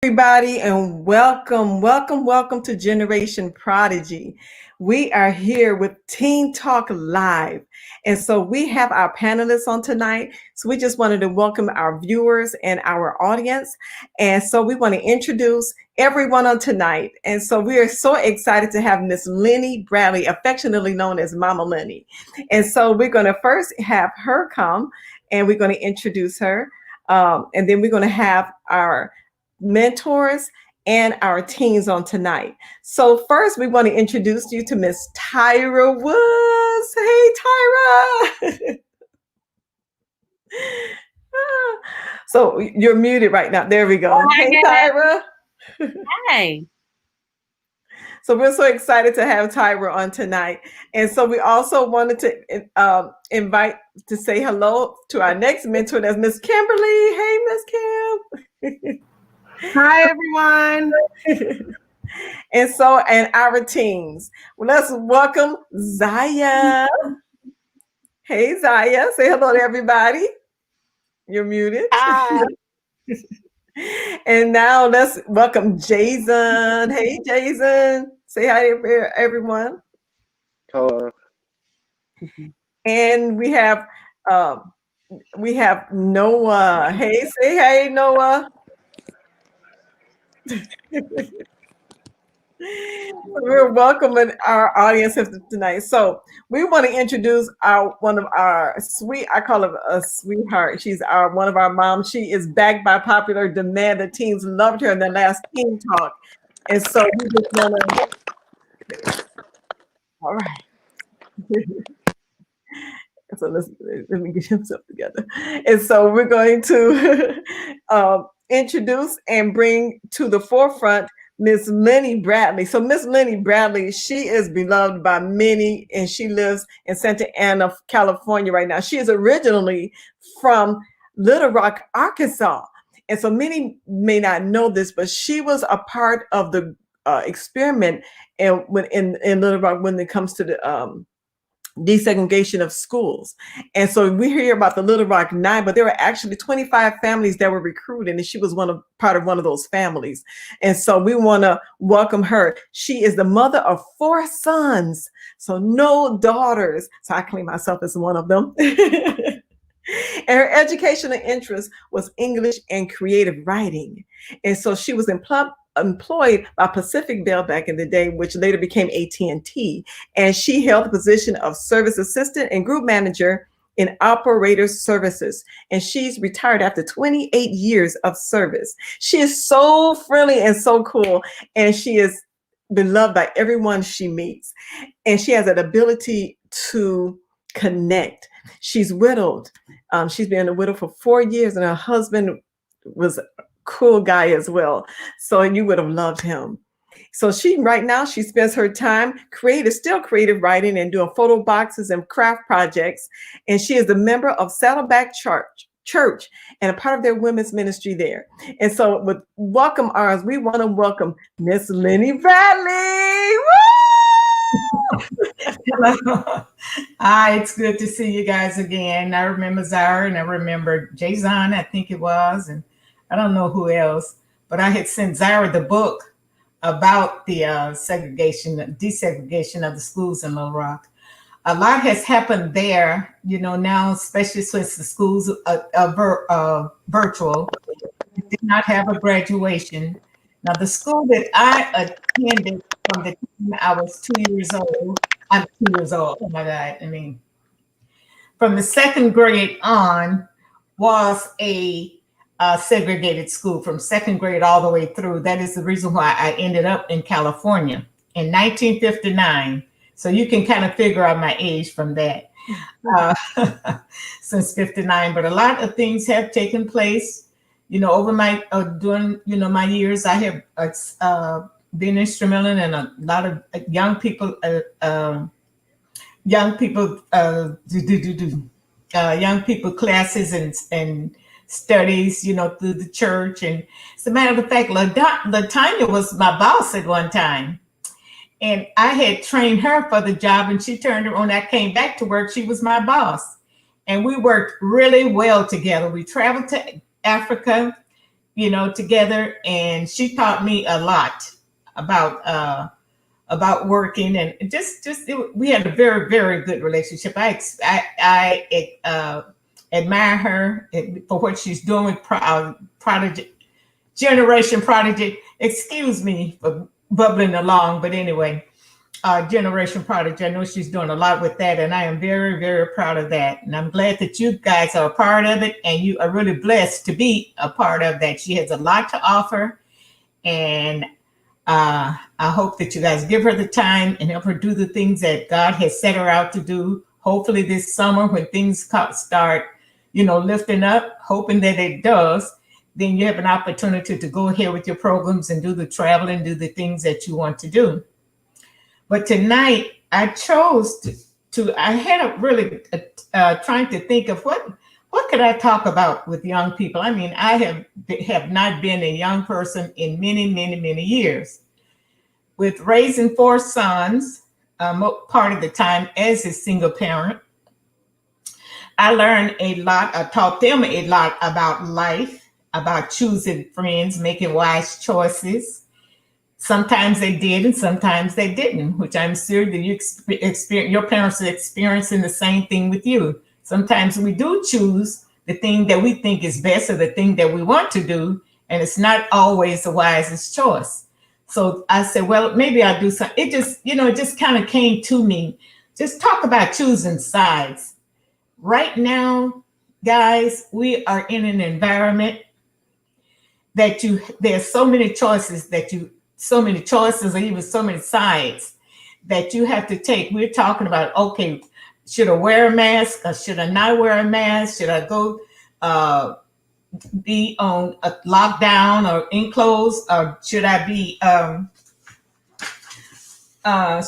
Everybody, and welcome to Generation Prodigy. We are here with Teen Talk Live. And so we have our panelists on tonight. So we just wanted to welcome our viewers and our audience. And so we want to introduce everyone on tonight. And so we are so excited to have Miss Linnie Bradley, affectionately known as Mama Linnie. And so we're going to first have her come and we're going to introduce her. And then we're going to have our mentors and our teens on tonight. So first we want to introduce you to Miss Tyra Woods. Hey Tyra. So you're muted right now. There we go. Hey Tyra. Hi. So we're so excited to have Tyra on tonight. And so we also wanted to invite to say hello to our next mentor. That's Miss Kimberly. Hey Miss Kim. Hi, everyone. and our teens. Well, let's welcome Zaya. Hey, Zaya. Say hello to everybody. You're muted. Hi. And now let's welcome Jason. Hey, Jason. Say hi to everyone. Hello. And we have Noah. Hey, say hey, Noah. We're welcoming our audience tonight. So we want to introduce one of our I call her a sweetheart. She's one of our moms. She is backed by popular demand. The teens loved her in the last Teen Talk. And so we just want to, all right. So let me get himself together. And so we're going to introduce and bring to the forefront Miss Linnie Bradley. So Miss Linnie Bradley, she is beloved by many, and she lives in Santa Ana, California right now. She is originally from Little Rock, Arkansas. And so many may not know this, but she was a part of the experiment in Little Rock when it comes to the desegregation of schools. And so we hear about the Little Rock 9, but there were actually 25 families that were recruited, and she was part of one of those families. And so we want to welcome her. She is the mother of 4 sons, so no daughters. So I claim myself as one of them. And her educational interest was English and creative writing. And so she was employed by Pacific Bell back in the day, which later became AT&T. And she held the position of service assistant and group manager in operator services. And she's retired after 28 years of service. She is so friendly and so cool. And she is beloved by everyone she meets. And she has an ability to connect. She's widowed. She's been a widow for 4 years, and her husband was a cool guy as well. So you would have loved him. So right now she spends her time still creative writing and doing photo boxes and craft projects. And she is a member of Saddleback Church and a part of their women's ministry there. And so with welcome arms, we want to welcome Miss Linnie Bradley. Hello. Hi, it's good to see you guys again. I remember Zara and I remember Jason, I think it was, and I don't know who else, but I had sent Zara the book about the desegregation of the schools in Little Rock. A lot has happened there, now, especially since the schools are virtual. We did not have a graduation. Now, the school that I attended from the time I was 2 years old, I'm 2 years old, oh my God, from the second grade on was a segregated school from second grade all the way through. That is the reason why I ended up in California in 1959. So you can kind of figure out my age from that, since 59. But a lot of things have taken place, over my during my years. I have been instrumental in a lot of young people classes and studies, through the church. And as a matter of fact, LaTanya was my boss at one time. And I had trained her for the job, and she turned around. When I came back to work, she was my boss. And we worked really well together. We traveled to Africa. together, and she taught me a lot about working, and we had a very, very good relationship. I admire her for what she's doing with prodigy generation prodigy. Excuse me for bubbling along, but anyway, generation prodigy. I know she's doing a lot with that, and I am very, very proud of that. And I'm glad that you guys are a part of it, and you are really blessed to be a part of that. She has a lot to offer, and I hope that you guys give her the time and help her do the things that God has set her out to do. Hopefully this summer when things start, lifting up, hoping that it does, then you have an opportunity to go ahead with your programs and do the traveling, do the things that you want to do. But tonight I chose I had a really trying to think of what could I talk about with young people. I mean, I have not been a young person in many, many, many years. With raising 4 sons, part of the time as a single parent, I learned a lot. I taught them a lot about life, about choosing friends, making wise choices. Sometimes they did and sometimes they didn't, which I'm sure that your parents are experiencing the same thing with you. Sometimes we do choose the thing that we think is best or the thing that we want to do, and it's not always the wisest choice. So I said, well, maybe I'll do something. It just kind of came to me. Just talk about choosing sides. Right now, guys, we are in an environment that there's so many choices or even so many sides that you have to take. We're talking about, okay, should I wear a mask or should I not wear a mask? Should I go be on a lockdown or enclosed, or should I be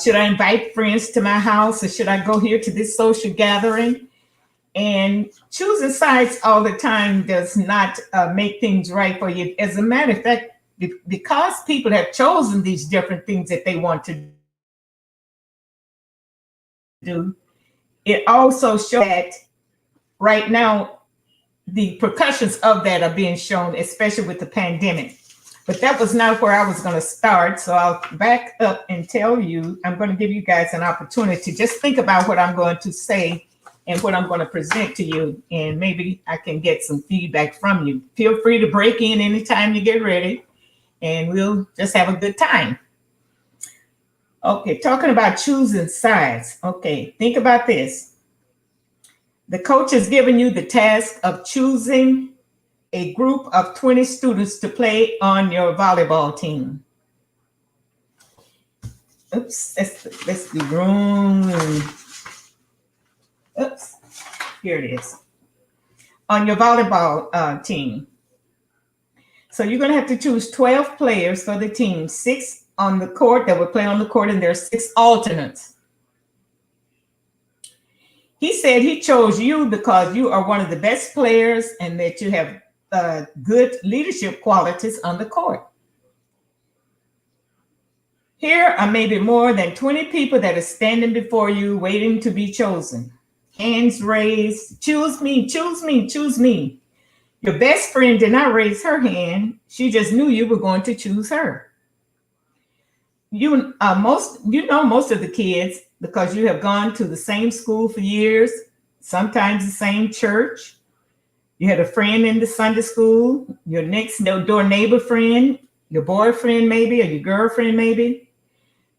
should I invite friends to my house, or should I go here to this social gathering? And choosing sides all the time does not make things right for you. As a matter of fact, because people have chosen these different things that they want to do, it also shows that right now the repercussions of that are being shown, especially with the pandemic. But that was not where I was going to start. So I'll back up and tell you, I'm going to give you guys an opportunity to just think about what I'm going to say and what I'm going to present to you. And maybe I can get some feedback from you. Feel free to break in anytime you get ready, and we'll just have a good time. Okay, talking about choosing sides. Okay, think about this. The coach has given you the task of choosing a group of 20 students to play on your volleyball team. Oops, that's the wrong. Oops, here it is. On your volleyball team. So you're going to have to choose 12 players for the team, 6 on the court that will play on the court, and there are 6 alternates. He said he chose you because you are one of the best players and that you have good leadership qualities on the court. Here are maybe more than 20 people that are standing before you waiting to be chosen. Hands raised. Choose me, choose me, choose me. Your best friend did not raise her hand. She just knew you were going to choose her. Most of the kids because you have gone to the same school for years, sometimes the same church. You had a friend in the Sunday school, your next door neighbor friend, your boyfriend maybe, or your girlfriend maybe.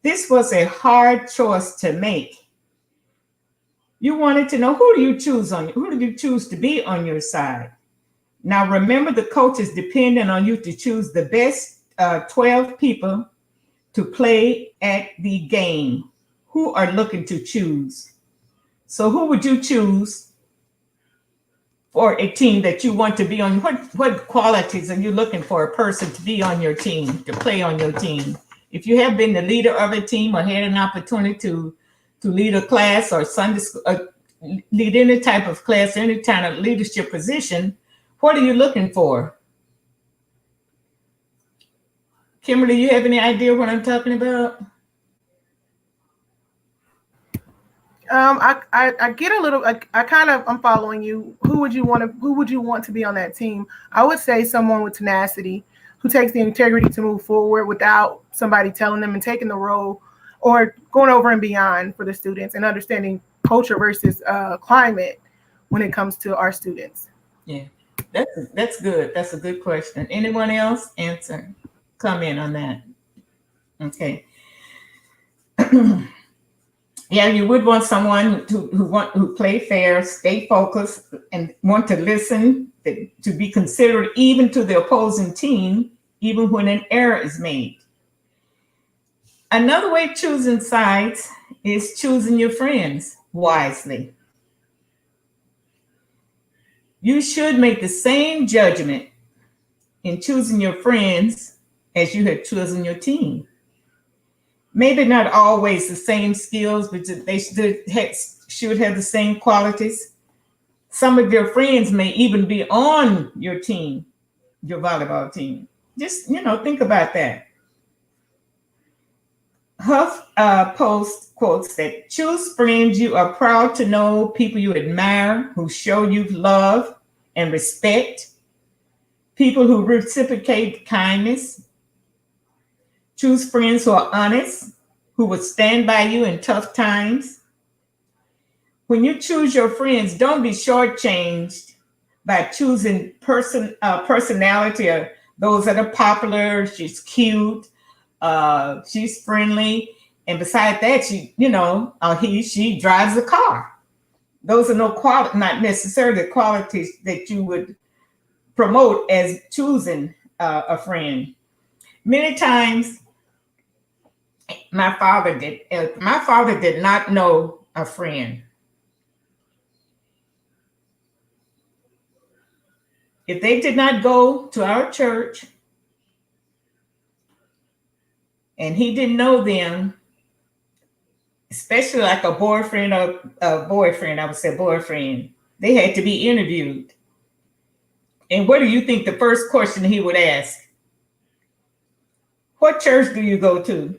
This was a hard choice to make. You wanted to know, who do you choose to be on your side? Now remember, the coach is dependent on you to choose the best 12 people to play at the game. Who are looking to choose? So who would you choose for a team that you want to be on? What qualities are you looking for a person to be on your team, to play on your team? If you have been the leader of a team or had an opportunity to lead a class or Sunday school, lead any type of class, any kind of leadership position, what are you looking for? Kimberly, you have any idea what I'm talking about? I get a little. I kind of I'm following you. Who would you want to? Who would you want to be on that team? I would say someone with tenacity, who takes the integrity to move forward without somebody telling them, and taking the role, or going over and beyond for the students, and understanding culture versus climate when it comes to our students. Yeah, that's good. That's a good question. Anyone else answer? Comment on that. Okay. Yeah, you would want someone who play fair, stay focused, and want to listen, to be considerate even to the opposing team, even when an error is made. Another way of choosing sides is choosing your friends wisely. You should make the same judgment in choosing your friends as you have chosen your team. Maybe not always the same skills, but they should have the same qualities. Some of your friends may even be on your team, your volleyball team. Just, think about that. Huff post quotes that choose friends you are proud to know, people you admire, who show you love and respect, people who reciprocate kindness. Choose friends who are honest, who will stand by you in tough times. When you choose your friends, don't be shortchanged by choosing personality, or those that are popular. She's cute, she's friendly, and beside that, she drives a car. Those are not necessarily the qualities that you would promote as choosing a friend. Many times, my father did not know a friend. If they did not go to our church and he didn't know them, especially like a boyfriend or a boyfriend, I would say boyfriend, they had to be interviewed. And what do you think the first question he would ask? What church do you go to?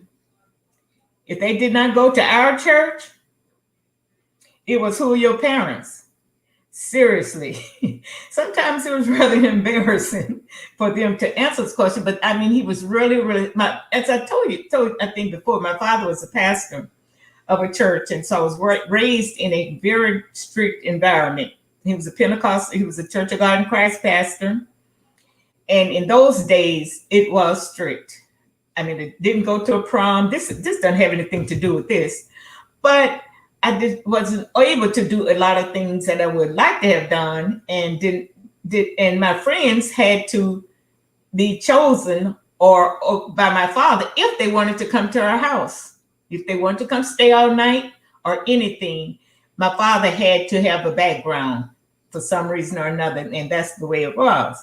If they did not go to our church, it was who are your parents? Seriously. Sometimes it was rather embarrassing for them to answer this question. But I mean, he was really, as I told you, I think before, my father was a pastor of a church. And so I was raised in a very strict environment. He was a Church of God in Christ pastor. And in those days, it was strict. I mean, it didn't go to a prom. This doesn't have anything to do with this. But I wasn't able to do a lot of things that I would like to have done, and and my friends had to be chosen or by my father if they wanted to come to our house. If they wanted to come stay all night or anything, my father had to have a background for some reason or another, and that's the way it was.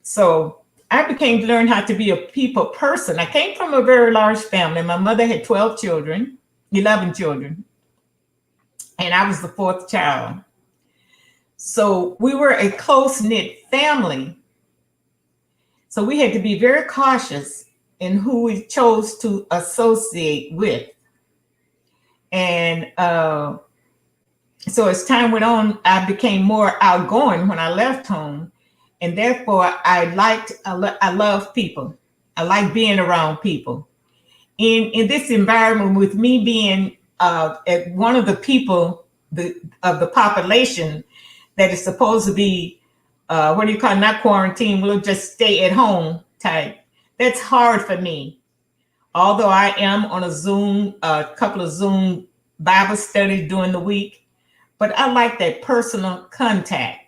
So I became to learn how to be a people person. I came from a very large family. My mother had 11 children, and I was the fourth child. So we were a close-knit family. So we had to be very cautious in who we chose to associate with. And so as time went on, I became more outgoing when I left home. And therefore, I love people. I like being around people. In this environment, with me being at one of the people of the population that is supposed to be, not quarantine, we'll just stay at home type. That's hard for me. Although I am on a couple of Zoom Bible studies during the week, but I like that personal contact,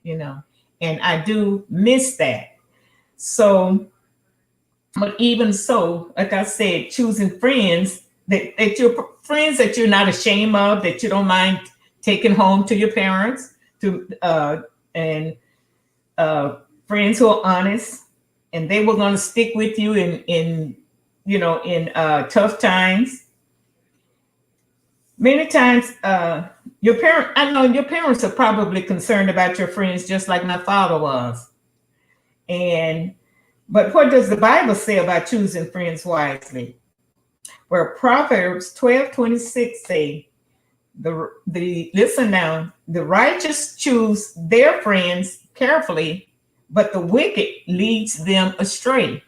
and I do miss that. So, but even so, like I said, choosing friends that you're not ashamed of, that you don't mind taking home to your parents, and friends who are honest, and they were going to stick with you in tough times. Many times, I know your parents are probably concerned about your friends, just like my father was. But what does the Bible say about choosing friends wisely? Where Proverbs 12:26 say, The listen now, the righteous choose their friends carefully, but the wicked leads them astray.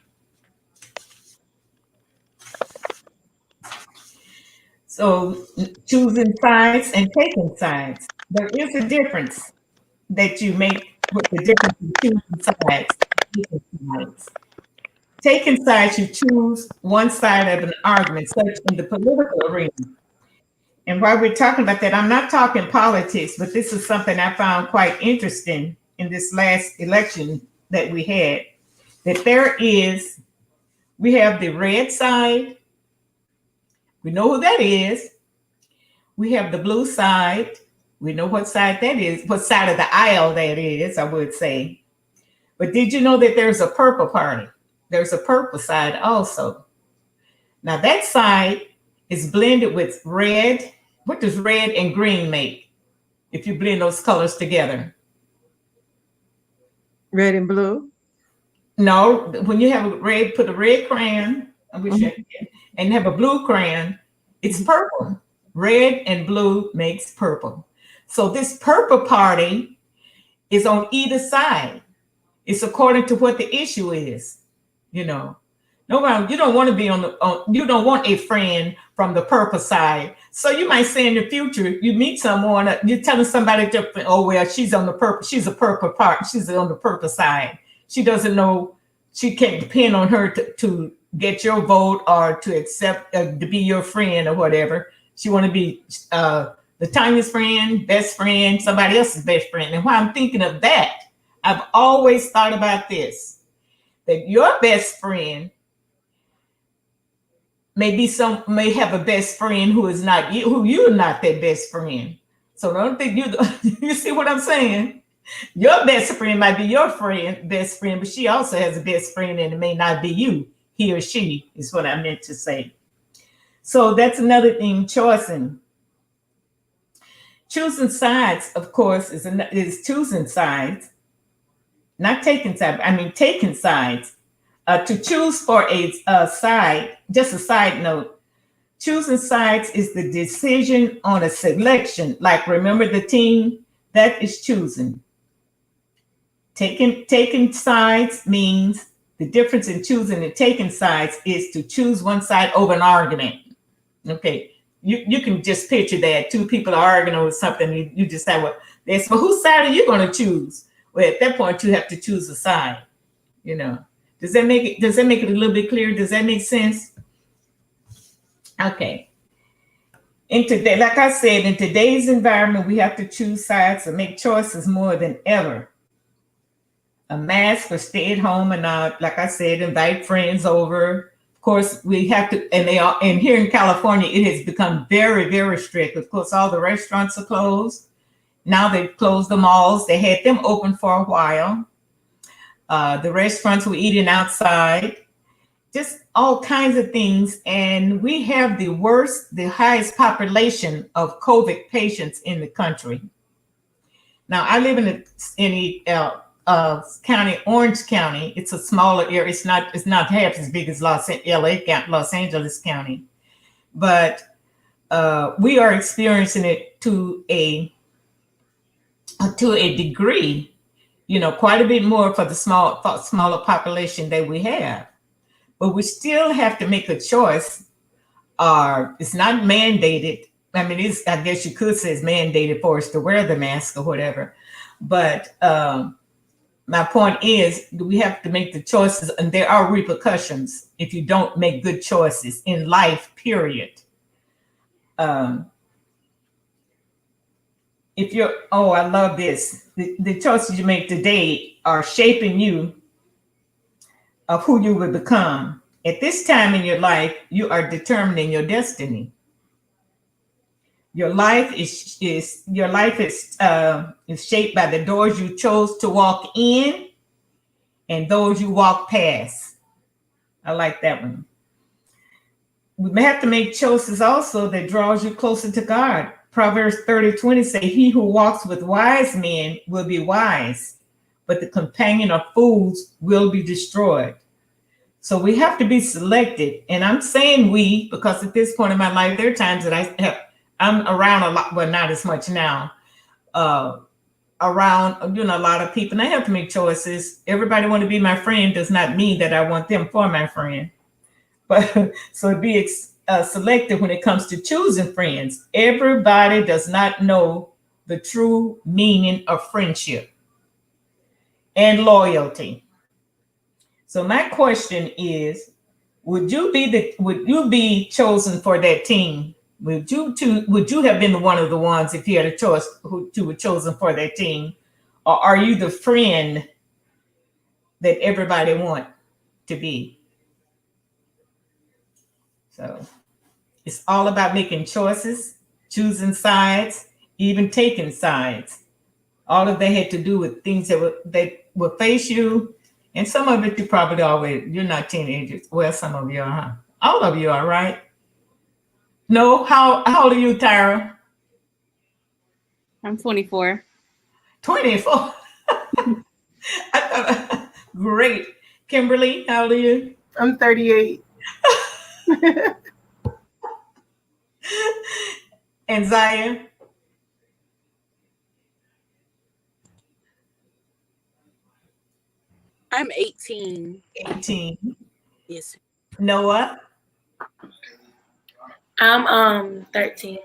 So choosing sides and taking sides. There is a difference that you make with the difference in choosing sides and taking sides. Taking sides, you choose one side of an argument, such in the political arena. And while we're talking about that, I'm not talking politics, but this is something I found quite interesting in this last election that we had. That we have the red side. We know who that is. We have the blue side. We know what side that is, what side of the aisle that is, I would say. But did you know that there's a purple party? There's a purple side also. Now that side is blended with red. What does red and green make if you blend those colors together? Red and blue. No, when you have a red, put a red crayon, and have a blue crayon, it's purple. Red and blue makes purple. So this purple party is on either side. It's according to what the issue is, you know. No, you don't want to be you don't want a friend from the purple side. So you might say in the future, you meet someone, you're telling somebody different, oh, well, she's on the purple, she's a purple part, she's on the purple side. She doesn't know, she can't depend on her to get your vote or to accept, to be your friend or whatever. She want to be the tiniest friend, best friend, somebody else's best friend. And while I'm thinking of that, I've always thought about this, that your best friend may have a best friend who is not you, who you're not their best friend. So don't think you see what I'm saying? Your best friend might be your best friend, but she also has a best friend and it may not be you, he or she is what I meant to say. So that's another thing, choosing. Choosing sides, of course, is choosing sides, not taking sides. I mean, taking sides. To choose for a side, just a side note, choosing sides is the decision on a selection. Like, remember the team? That is choosing. Taking sides means the difference in choosing and taking sides is to choose one side over an argument. Okay, you can just picture that. Two people are arguing over something. You decide, well, whose side are you going to choose? Well, at that point, you have to choose a side, you know. Does that make it a little bit clearer? Does that make sense? Okay. In today, like I said, in today's environment, we have to choose sides and make choices more than ever. A mask or stay at home and not, like I said, invite friends over. Of course, we have to, and here in California, it has become very, very strict. Of course, all the restaurants are closed. Now they've closed the malls. They had them open for a while. The restaurants were eating outside, just all kinds of things. And we have the highest population of COVID patients in the country. Now, I live in county, Orange County. It's a smaller area. It's not half as big as Los Angeles County, but we are experiencing it to a degree. You know, quite a bit more for the smaller population that we have. But we still have to make a choice. It's not mandated. I mean, I guess you could say it's mandated for us to wear the mask or whatever. But my point is, we have to make the choices, and there are repercussions if you don't make good choices in life, period. I love this. The choices you make today are shaping you of who you will become. At this time in your life, you are determining your destiny. Your life is shaped by the doors you chose to walk in and those you walk past. I like that one. We may have to make choices also that draws you closer to God. Proverbs 30:20 say, he who walks with wise men will be wise, but the companion of fools will be destroyed. So we have to be selected. And I'm saying we, because at this point in my life, there are times that I'm around a lot, well, not as much now. Around, a lot of people, and I have to make choices. Everybody want to be my friend does not mean that I want them for my friend. But so be selective when it comes to choosing friends. Everybody does not know the true meaning of friendship and loyalty. So my question is, would you be chosen for that team? Would you have been one of the ones if you had a choice who you were chosen for that team? Or are you the friend that everybody want to be? So it's all about making choices, choosing sides, even taking sides. All of that had to do with things that will face you. And some of it you probably you're not teenagers. Well, some of you are, huh? All of you are, right? No, how old are you, Tyra? I'm 24. 24. Great. Kimberly, how old are you? I'm 38. And Zaya? I'm 18. 18. Yes. Noah? I'm 13.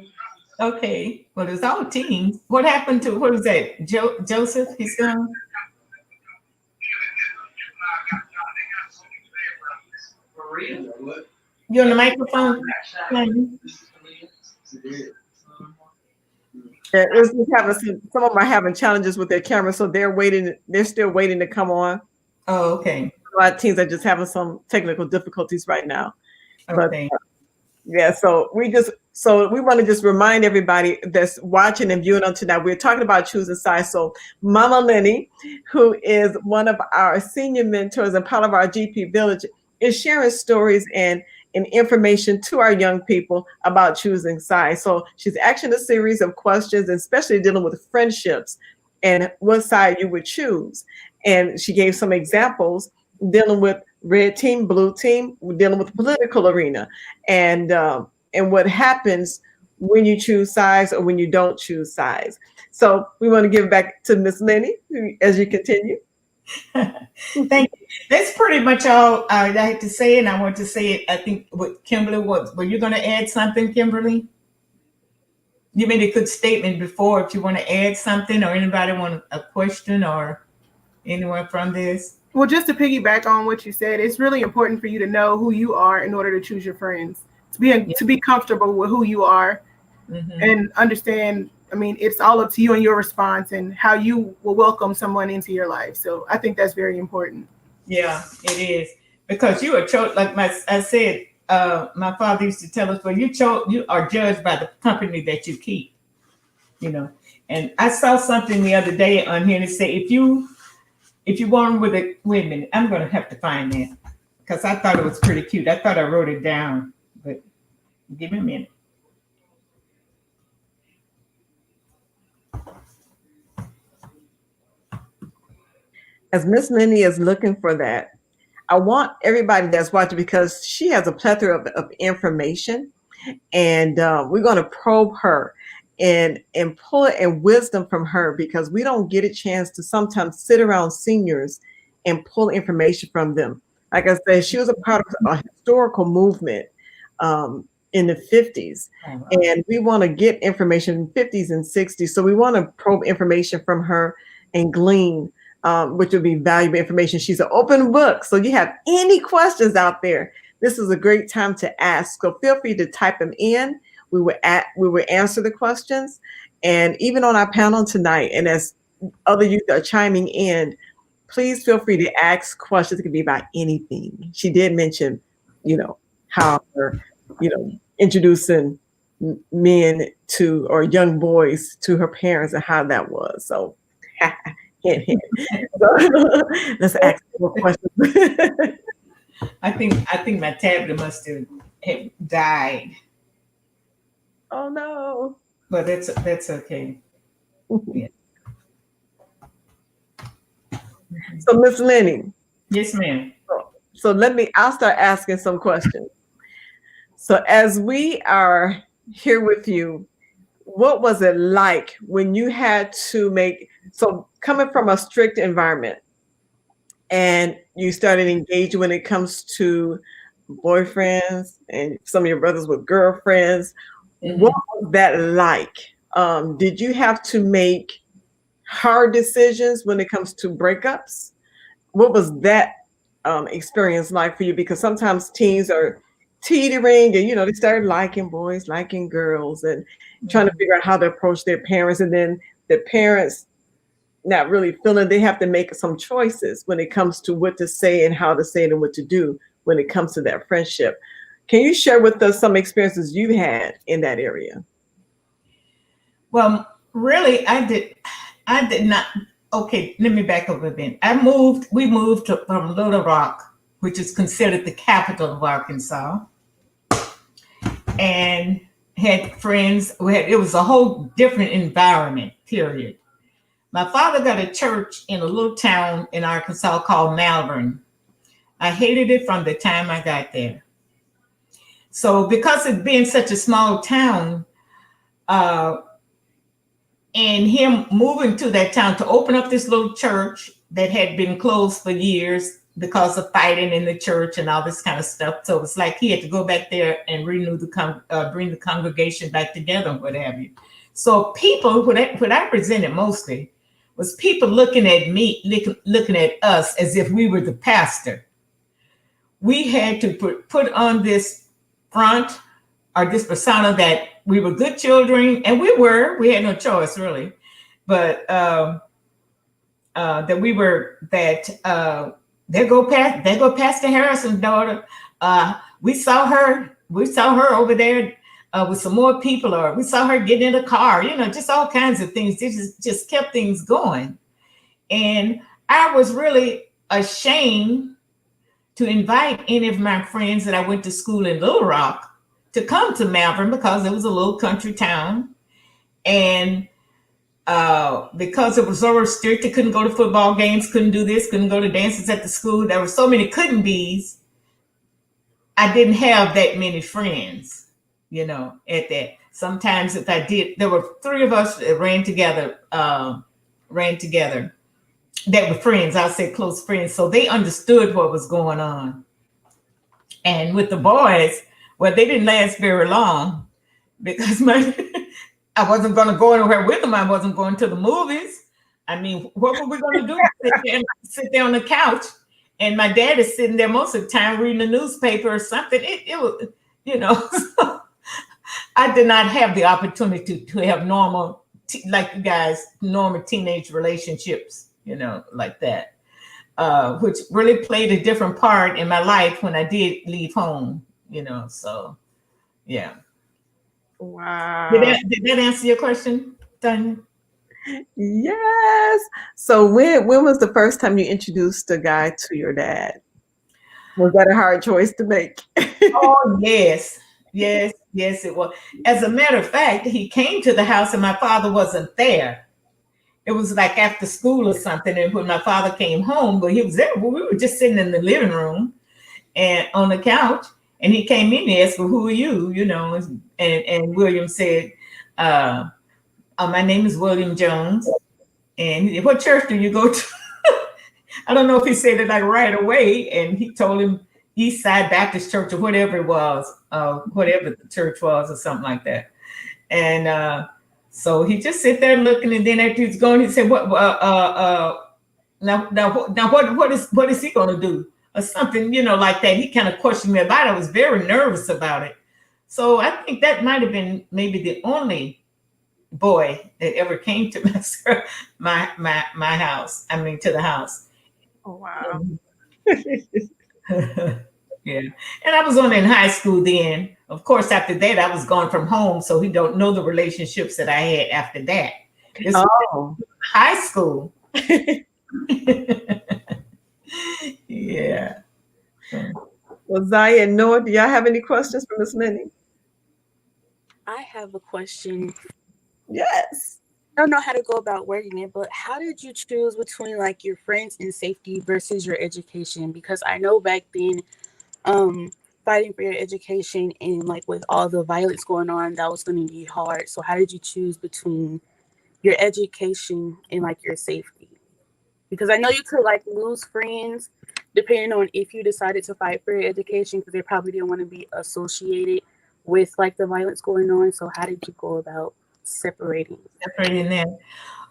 Okay. Well, it's all teens. What happened to, what was that? Joseph? He's gone? You on the microphone? Yeah, it's just having some of them are having challenges with their camera, so they're waiting. They're still waiting to come on. Oh, okay. A lot of teams are just having some technical difficulties right now. Okay. But yeah, so we want to just remind everybody that's watching and viewing on tonight. We're talking about choosing sides. So Mama Linnie, who is one of our senior mentors and part of our GP Village, is sharing stories and information to our young people about choosing sides. So she's asking a series of questions, especially dealing with friendships and what side you would choose. And she gave some examples dealing with red team, blue team, dealing with the political arena, and what happens when you choose sides or when you don't choose sides. So we want to give it back to Miss Linnie as you continue. Thank you. That's pretty much all I had to say, and I want to say it. I think what Kimberly was. Were you going to add something, Kimberly? You made a good statement before. If you want to add something, or anybody want a question, or anyone from this. Well, just to piggyback on what you said, it's really important for you to know who you are in order to choose your friends. To be comfortable with who you are, and understand. I mean, it's all up to you and your response and how you will welcome someone into your life. So I think that's very important. Yeah, it is, because you are chosen. Like I said, my father used to tell us, "Well, you are judged by the company that you keep." And I saw something the other day on here, and it said, if you want with a, wait a minute, I'm going to have to find that because I thought it was pretty cute. I thought I wrote it down, but give me a minute. As Miss Linnie is looking for that, I want everybody that's watching, because she has a plethora of information, and we're going to probe her and pull it and wisdom from her, because we don't get a chance to sometimes sit around seniors and pull information from them. Like I said, she was a part of a historical movement in the 50s, and we want to get information in 50s and 60s. So we want to probe information from her and glean which would be valuable information. She's an open book. So you have any questions out there, this is a great time to ask. So feel free to type them in. We will answer the questions. And even on our panel tonight, and as other youth are chiming in, please feel free to ask questions. It could be about anything. She did mention, how her, introducing men to, or young boys to her parents, and how that was. So hint, hint. So, let's ask more questions. I think my tablet must have died. Oh no! But that's okay. Yeah. So Miss Linnie. Yes, ma'am. So I'll start asking some questions. So as we are here with you, what was it like when you had to make, so coming from a strict environment and you started engaging when it comes to boyfriends and some of your brothers with girlfriends, what was that like? Did you have to make hard decisions when it comes to breakups? What was that experience like for you? Because sometimes teens are teetering and, they start liking boys, liking girls, and trying to figure out how to approach their parents. And then the parents not really feeling they have to make some choices when it comes to what to say and how to say it and what to do when it comes to that friendship. Can you share with us some experiences you had in that area? Well, really, I did not. Okay, let me back up a bit. We moved from Little Rock, which is considered the capital of Arkansas, and had friends. It was a whole different environment, period. My father got a church in a little town in Arkansas called Malvern. I hated it from the time I got there. So because it being such a small town, and him moving to that town to open up this little church that had been closed for years because of fighting in the church and all this kind of stuff. So it's like he had to go back there and renew bring the congregation back together and what have you. So people, what I presented mostly was people looking at me, looking at us as if we were the pastor. We had to put on this front or this persona that we were good children, and we had no choice really, but there go Pastor Harrison's daughter. We saw her over there with some more people, or we saw her getting in a car, just all kinds of things. This just kept things going. And I was really ashamed to invite any of my friends that I went to school in Little Rock to come to Malvern, because it was a little country town. And because it was so restricted, couldn't go to football games, couldn't do this, couldn't go to dances at the school. There were so many couldn't be's. I didn't have that many friends, at that. Sometimes if I did, there were three of us that ran together, that were friends, I'll say close friends. So they understood what was going on. And with the boys, well, they didn't last very long, because I wasn't going to go anywhere with them. I wasn't going to the movies. I mean, what were we going to do? Sit there on the couch, and my dad is sitting there most of the time reading the newspaper or something. It was, so I did not have the opportunity to have normal, like you guys, normal teenage relationships, like that, which really played a different part in my life when I did leave home, so yeah. Wow. Did that answer your question, Tanya? Yes. So when was the first time you introduced a guy to your dad? Was that a hard choice to make? Oh, yes, it was. As a matter of fact, he came to the house and my father wasn't there. It was like after school or something. And when my father came home, but he was there. Well, we were just sitting in the living room and on the couch. And he came in and asked, well, who are you? And William said, my name is William Jones. And he said, what church do you go to? I don't know if he said it like right away. And he told him Eastside Baptist Church or whatever it was, whatever the church was or something like that. And so he just sit there looking. And then after he's gone, he said, what is he going to do? Or something, like that. He kind of questioned me about it. I was very nervous about it. So I think that might have been maybe the only boy that ever came to my house. I mean, to the house. Oh, wow. Yeah. And I was only in high school then. Of course, after that, I was gone from home. So we don't know the relationships that I had after that. This was high school. Yeah. Well, Zaya and Noah, do y'all have any questions for Miss Linnie? I have a question. Yes. I don't know how to go about wording it, but how did you choose between like your friends and safety versus your education? Because I know back then, if fighting for your education and like with all the violence going on, that was going to be hard. So how did you choose between your education and like your safety? Because I know you could like lose friends depending on if you decided to fight for your education because they probably didn't want to be associated with like the violence going on. So how did you go about separating? Separating that.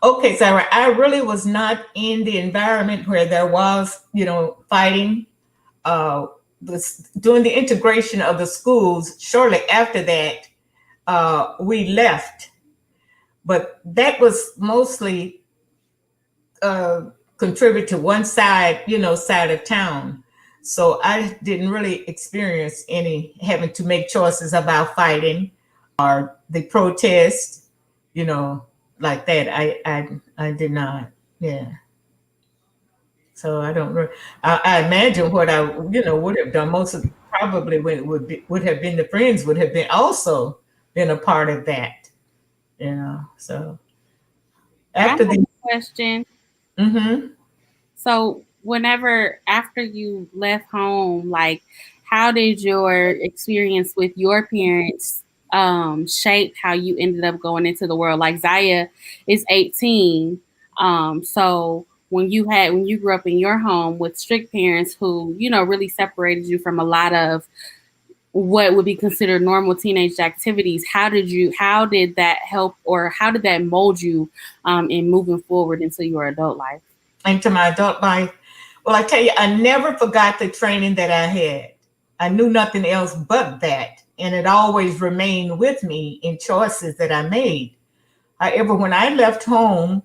Okay, Sarah, I really was not in the environment where there was, fighting. During the integration of the schools, shortly after that, we left. But that was mostly contribute to one side, side of town. So I didn't really experience any having to make choices about fighting or the protest, like that. I did not. Yeah. So I don't really. I imagine what I would have done. Most of probably would have been the friends would have been also been a part of that. So after the question. Mm-hmm. So whenever after you left home, like how did your experience with your parents shape how you ended up going into the world? Like Zaya is 18. So when you grew up in your home with strict parents who, really separated you from a lot of what would be considered normal teenage activities, how did that help or how did that mold you in moving forward into your adult life? Into my adult life. Well, I tell you, I never forgot the training that I had. I knew nothing else but that. And it always remained with me in choices that I made. However, when I left home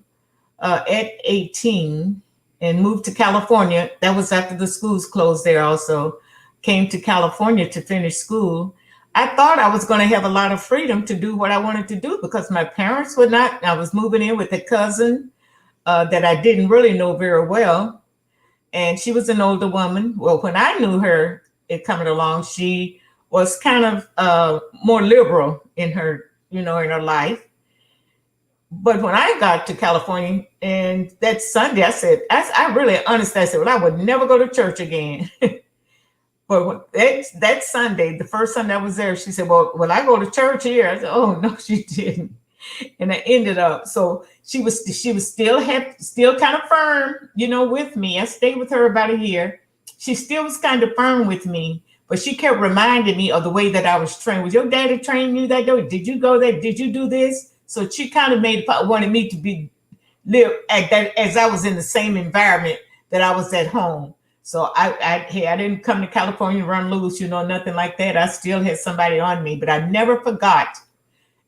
at 18 and moved to California, that was after the schools closed there also, came to California to finish school. I thought I was going to have a lot of freedom to do what I wanted to do because my parents would not. I was moving in with a cousin that I didn't really know very well. And she was an older woman. Well, when I knew her coming along, she was kind of more liberal in her, in her life. But when I got to California and that Sunday, I said, I really honestly, I said, well, I would never go to church again. But that Sunday, the first Sunday I was there, she said, well, I go to church here. I said, oh, no, she didn't. And I ended up, so she was still kind of firm, with me. I stayed with her about a year. She still was kind of firm with me, but she kept reminding me of the way that I was trained. Was your daddy training you that way? Did you go there? Did you do this? So she kind of wanted me to live at that as I was in the same environment that I was at home. So I didn't come to California run loose, nothing like that. I still had somebody on me, but I never forgot,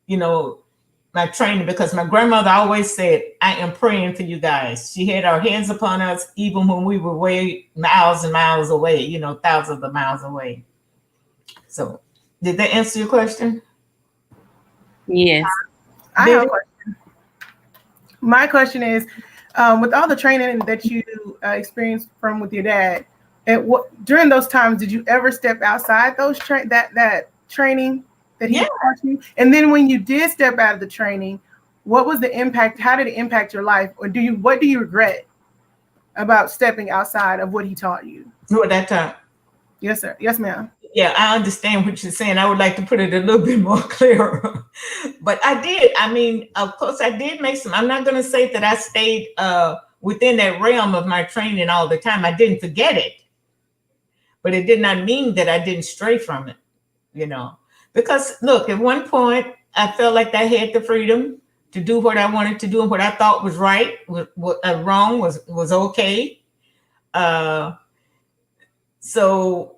my training, because my grandmother always said, I am praying for you guys. She had her hands upon us even when we were way miles and miles away, thousands of miles away. So did that answer your question? Yes. I have a question. My question is, with all the training that you experienced with your dad, during those times, did you ever step outside those that training that he taught you? And then when you did step out of the training, what was the impact? How did it impact your life? Or what do you regret about stepping outside of what he taught you? At that time? Yes, sir. Yes, ma'am. Yeah, I understand what you're saying. I would like to put it a little bit more clearer. But I did. I mean, of course, I did make some. I'm not going to say that I stayed within that realm of my training all the time. I didn't forget it. But it did not mean that I didn't stray from it, Because, look, at one point, I felt like I had the freedom to do what I wanted to do and what I thought was right, what wrong was okay. So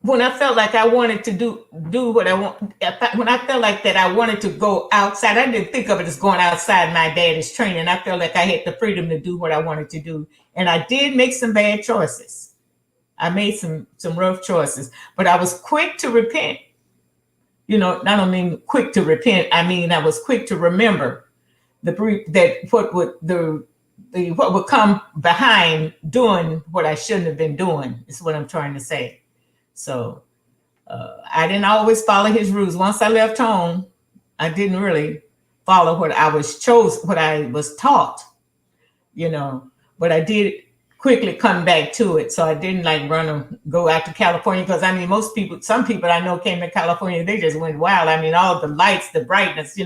when I felt like I wanted to do what I want, when I felt like that I wanted to go outside, I didn't think of it as going outside my daddy's training. I felt like I had the freedom to do what I wanted to do. And I did make some bad choices. I made some rough choices, but I was quick to repent. I don't mean quick to repent. I mean, I was quick to remember what would come behind doing what I shouldn't have been doing is what I'm trying to say. So I didn't always follow his rules. Once I left home, I didn't really follow what I was taught, but I did quickly come back to it. So I didn't like run and go out to California, because I mean, some people I know came to California, they just went wild. I mean, all the lights, the brightness,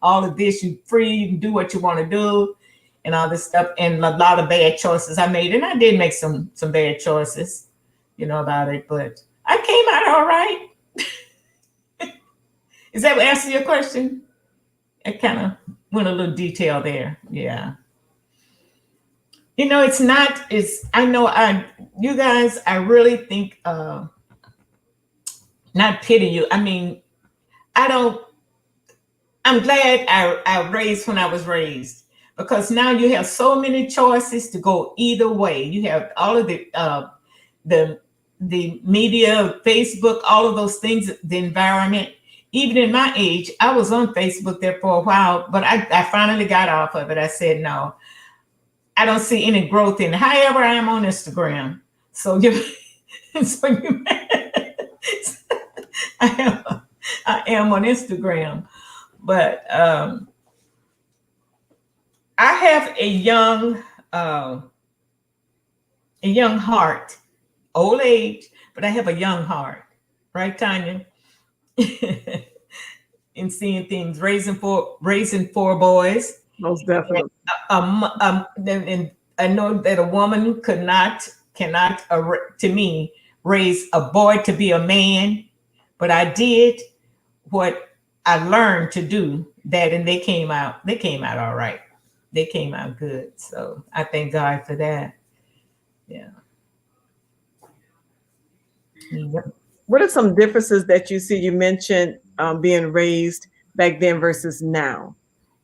all of this, you free, you can do what you want to do and all this stuff. And a lot of bad choices I made. And I did make some bad choices, about it, but I came out all right. Is that what answer your question? I kind of went a little detail there. Yeah. It's not, you guys, I really think, not pity you. I mean, I'm glad I raised when I was raised, because now you have so many choices to go either way. You have all of the media, Facebook, all of those things, the environment. Even in my age, I was on Facebook there for a while, but I finally got off of it. I said, no, I don't see any growth in it. However, I am on Instagram. So I am on Instagram. But I have a young heart, old age, but I have a young heart, right, Tanya? In seeing things, raising four boys. Most definitely. And I know that a woman cannot, to me, raise a boy to be a man, but I did what I learned to do that, and they came out all right. They came out good. So I thank God for that. Yeah. Yep. What are some differences that you see? You mentioned being raised back then versus now.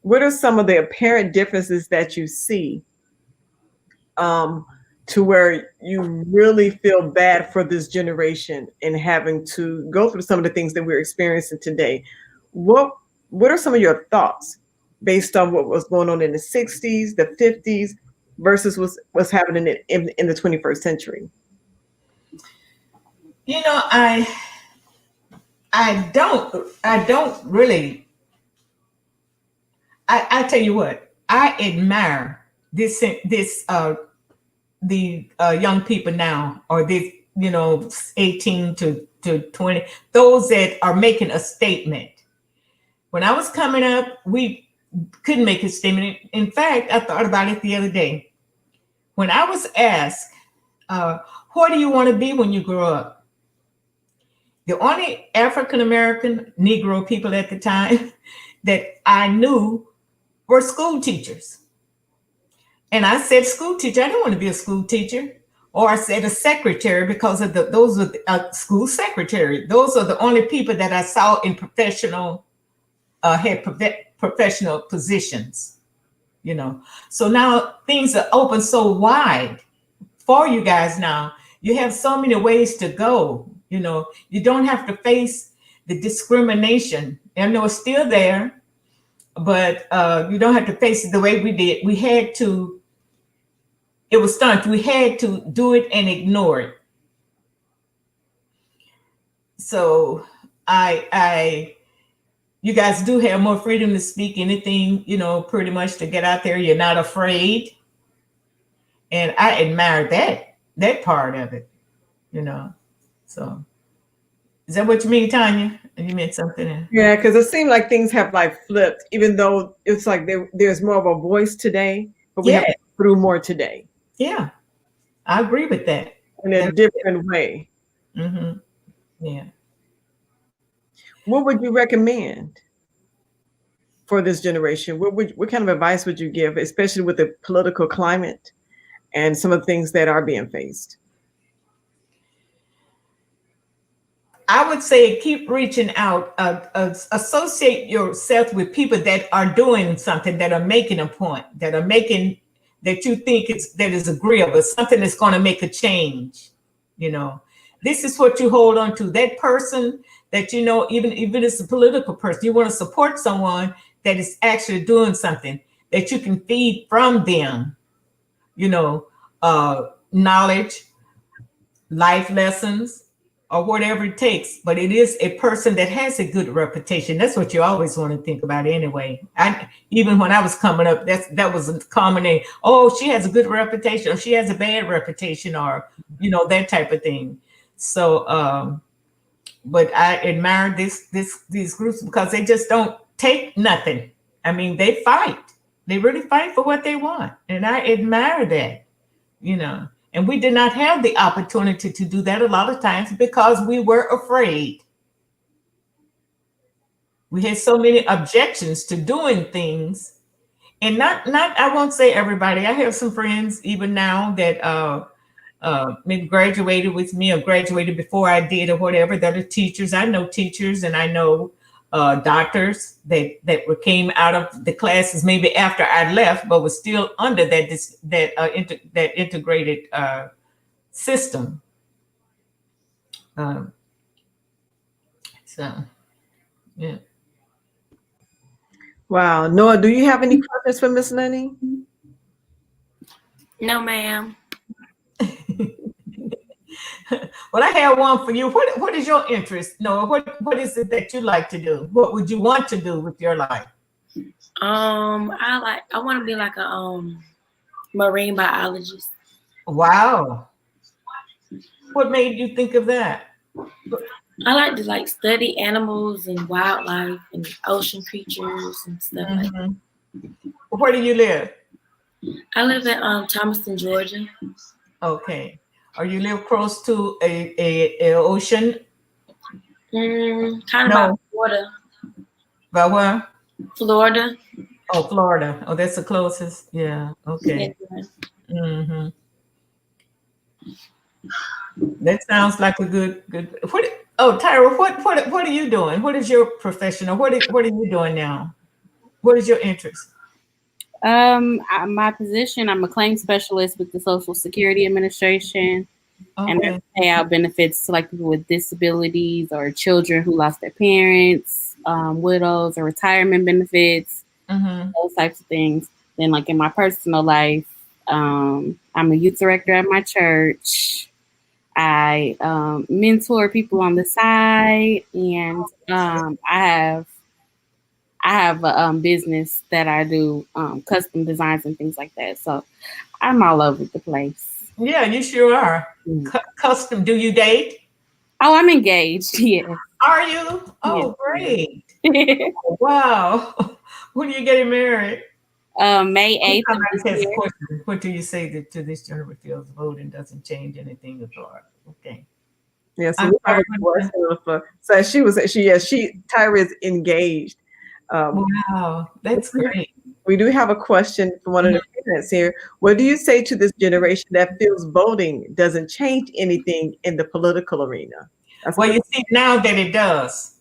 What are some of the apparent differences that you see to where you really feel bad for this generation and having to go through some of the things that we're experiencing today? What are some of your thoughts based on what was going on in the 60s, the 50s versus what's happening in the 21st century? I don't really. I tell you what, I admire the young people now, or this 18 to 20, those that are making a statement. When I was coming up, we couldn't make a statement. In fact, I thought about it the other day. When I was asked, what do you want to be when you grow up? The only African American Negro people at the time that I knew were school teachers. And I said school teacher. I didn't want to be a school teacher. Or I said a secretary, because of those were school secretary. Those are the only people that I saw in professional positions. So now things are open so wide for you guys now. You have so many ways to go. You don't have to face the discrimination. I know it's still there, but you don't have to face it the way we did. We had to. It was stunted. We had to do it and ignore it. So you guys do have more freedom to speak anything, pretty much, to get out there. You're not afraid. And I admire that part of it, So is that what you mean, Tanya? You meant something else? Yeah, because it seemed like things have flipped, even though it's like there's more of a voice today, but we have to go through more today. Yeah, I agree with that. In a different way. Mm-hmm. Yeah. What would you recommend for this generation? What kind of advice would you give, especially with the political climate and some of the things that are being faced? I would say keep reaching out, associate yourself with people that are doing something, that are making a point, that you think that is agreeable, something that's going to make a change. This is what you hold on to. That person that even if it's a political person, you want to support someone that is actually doing something that you can feed from them. Knowledge, life lessons, or whatever it takes, but it is a person that has a good reputation. That's what you always want to think about anyway. Even when I was coming up, that was a common name. Oh, she has a good reputation, or she has a bad reputation, or that type of thing. So but I admire these groups because they just don't take nothing. I mean, they fight. They really fight for what they want. And I admire that. And we did not have the opportunity to do that a lot of times because we were afraid. We had so many objections to doing things. And not I won't say everybody. I have some friends even now that maybe graduated with me or graduated before I did or whatever, that are teachers. I know teachers and I know doctors that came out of the classes maybe after I left, but was still under that integrated system. So, yeah. Wow. Noah, do you have any questions for Miss Linnie? No, ma'am. Well, I have one for you. What is your interest, Noah? What is it that you like to do? What would you want to do with your life? I want to be like a marine biologist. Wow. What made you think of that? I like to study animals and wildlife and ocean creatures and stuff like that. Where do you live? I live in Thomaston, Georgia. Okay. Are you live close to a ocean? Kind of by Florida. By where? Florida. Oh, Florida. Oh, that's the closest. Yeah. Okay. Yeah. That sounds like a good. Oh, Tyra, what are you doing? What is your profession, or what are you doing now? What is your interest? My position, I'm a claims specialist with the Social Security Administration, and I pay out benefits to people with disabilities or children who lost their parents, widows, or retirement benefits, those types of things. Then, in my personal life, I'm a youth director at my church. I mentor people on the side, and I have a business that I do custom designs and things like that. So I'm all over the place. Yeah, you sure are. Custom. Do you date? Oh, I'm engaged. Yeah. Are you? Oh, great. Oh, wow. When are you getting married? May 8th. What do you say to this Jennifer Fields voting doesn't change anything at all? Okay. Yeah, so we have a question so Tyra is engaged. Wow, that's great. We do have a question from one of the parents here. What do you say to this generation that feels voting doesn't change anything in the political arena? Well, you see now that it does,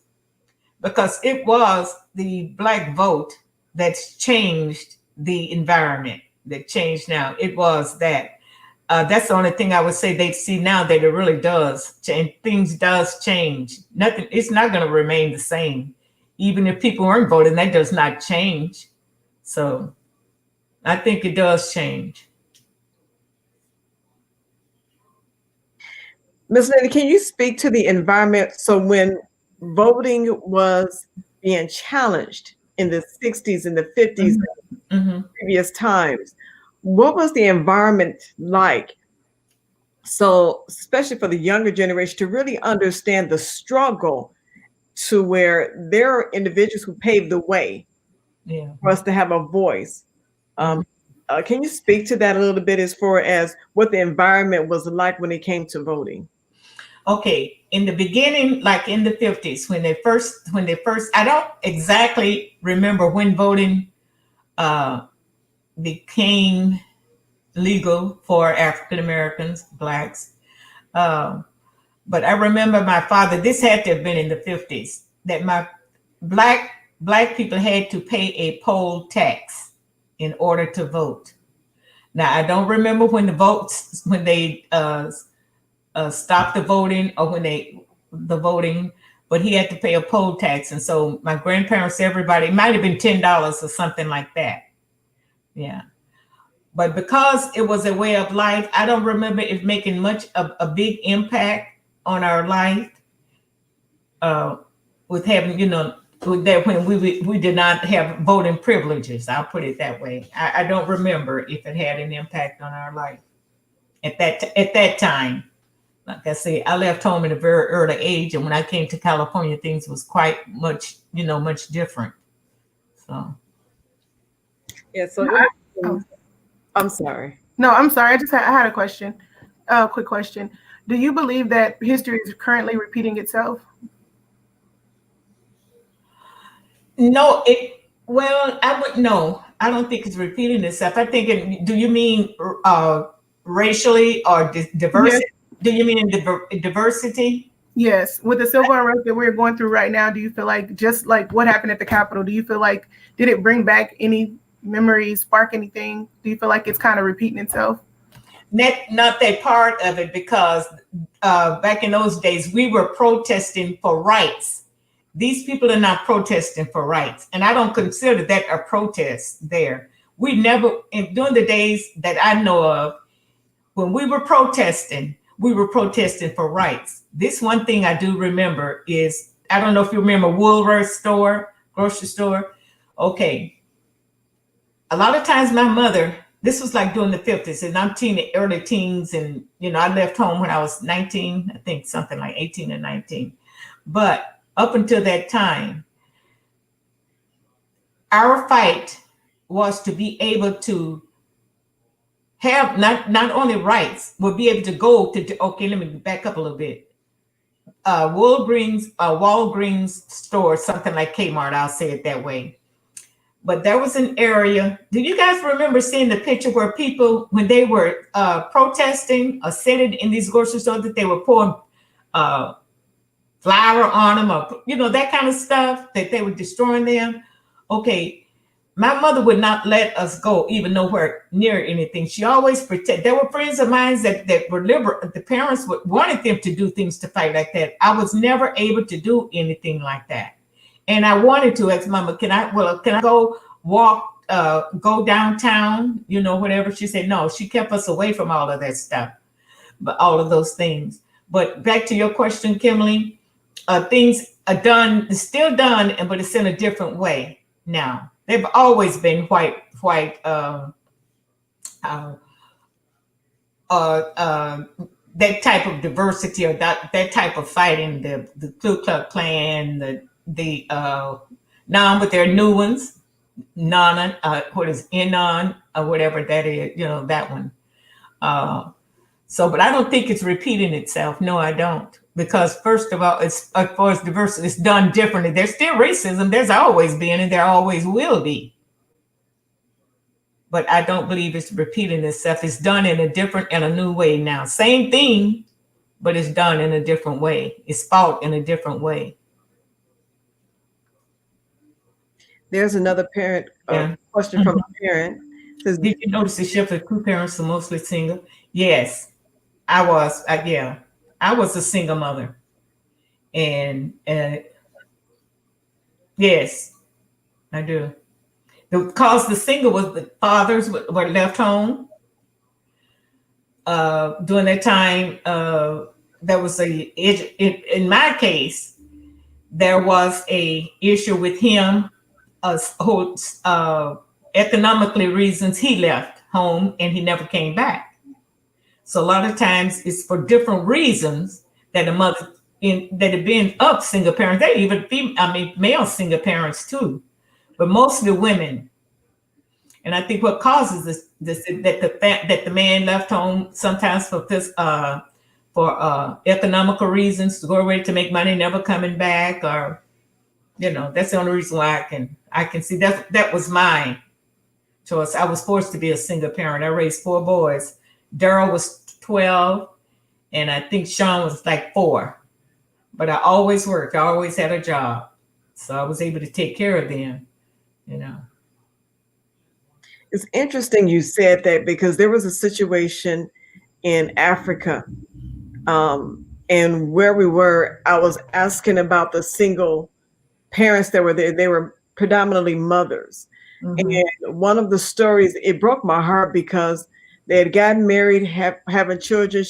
because it was the Black vote that's changed the environment, that changed now. It was that. That's the only thing I would say they see now, that it really does change. Things does change. Nothing. It's not going to remain the same. Even if people weren't voting, that does not change. So I think it does change. Ms. Linnie, can you speak to the environment? So when voting was being challenged in the 60s and the 50s, previous times, what was the environment like? So especially for the younger generation to really understand the struggle, to where there are individuals who paved the way for us to have a voice. Can you speak to that a little bit as far as what the environment was like when it came to voting? Okay, in the beginning, like in the 50s, when they first, I don't exactly remember when voting became legal for African Americans, Blacks. But I remember my father, this had to have been in the 50s, that my black people had to pay a poll tax in order to vote. Now, I don't remember when they stopped the voting, or when the voting, but he had to pay a poll tax. And so my grandparents, everybody, it might have been $10 or something like that. Yeah. But because it was a way of life, I don't remember it making much of a big impact. on our life, with having, with that when we did not have voting privileges. I'll put it that way. I don't remember if it had an impact on our life at that time. Like I say, I left home at a very early age, and when I came to California, things was quite much, much different. So Yeah. So I'm sorry. No, I'm sorry. I had a question. Quick question. Do you believe that history is currently repeating itself? no, I would no. I don't think it's repeating itself. I think do you mean racially or diversity? Yes. Do you mean diversity? Yes. With the civil unrest that we're going through right now, do you feel like, just like what happened at the Capitol, do you feel like, did it bring back any memories, spark anything? Do you feel like it's kind of repeating itself? Not that part of it, because back in those days, we were protesting for rights. These people are not protesting for rights. And I don't consider that a protest there. We never, during the days that I know of, when we were protesting for rights. This one thing I do remember is, I don't know if you remember Woolworth store, grocery store. Okay. A lot of times my mother, this was like during the 50s, and I'm early teens, and I left home when I was 19, I think something like 18 or 19. But up until that time, our fight was to be able to have not only rights, but be able to go to, okay, let me back up a little bit. Walgreens store, something like Kmart, I'll say it that way. But there was an area. Do you guys remember seeing the picture where people, when they were protesting or sitting in these grocery stores, that they were pouring flour on them, or that kind of stuff, that they were destroying them? Okay, my mother would not let us go even nowhere near anything. She always protect. There were friends of mine that were liberal. The parents wanted them to do things to fight like that. I was never able to do anything like that. And I wanted to ask Mama, can I go walk, go downtown, whatever? She said, no, she kept us away from all of that stuff, but all of those things. But back to your question, Kimberly, things are done, it's still done, but it's in a different way now. They've always been that type of diversity, or that type of fighting, the Ku Klux Klan, now, but there are new ones, what is Enon, or whatever that is, that one. But I don't think it's repeating itself. No, I don't. Because first of all, as far as diversity, it's done differently. There's still racism. There's always been, and there always will be. But I don't believe it's repeating itself. It's done in a new way now. Same thing, but it's done in a different way. It's fought in a different way. There's another question from a parent. Says, did you notice the shift of two parents are mostly single? Yes, I was. I was a single mother, and yes, I do. Because the single was the fathers were left home. During that time, there was in my case, there was a issue with him. Economically reasons, he left home and he never came back. So a lot of times it's for different reasons that a mother that have been up single parents. They even male single parents too, but mostly women. And I think what causes this that the man left home sometimes for economical reasons, to go away to make money, never coming back, or that's the only reason why I can see that was my choice. I was forced to be a single parent. I raised 4 boys. Daryl was 12, and I think Sean was like 4. But I always worked. I always had a job, so I was able to take care of them. It's interesting you said that, because there was a situation in Africa, and where we were, I was asking about the single parents that were there. They were predominantly mothers. Mm-hmm. And one of the stories, it broke my heart, because they had gotten married, having children.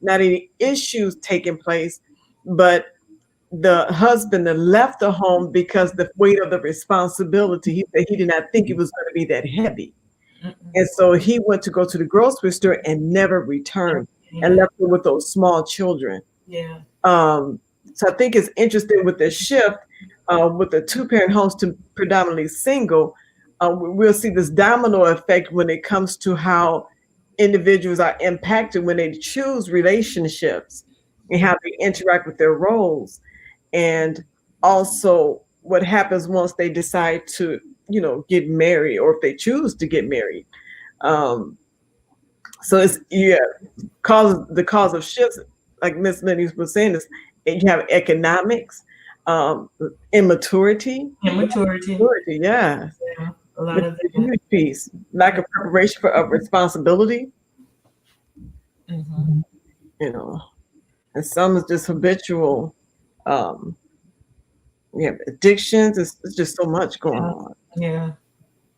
not any issues taking place, but the husband that left the home because the weight of the responsibility, he said he did not think it was going to be that heavy. And so he went to go to the grocery store and never returned and left her with those small children. Yeah. So I think it's interesting with the shift with the two-parent homes to predominantly single. We'll see this domino effect when it comes to how individuals are impacted when they choose relationships and how they interact with their roles, and also what happens once they decide to, get married, or if they choose to get married. So it's the cause of shifts, like Miss Linnie was saying, is you have economics, immaturity, yeah. A lot of a huge piece, lack of preparation of responsibility, and some is just habitual. We have addictions. It's just so much going on. Yeah.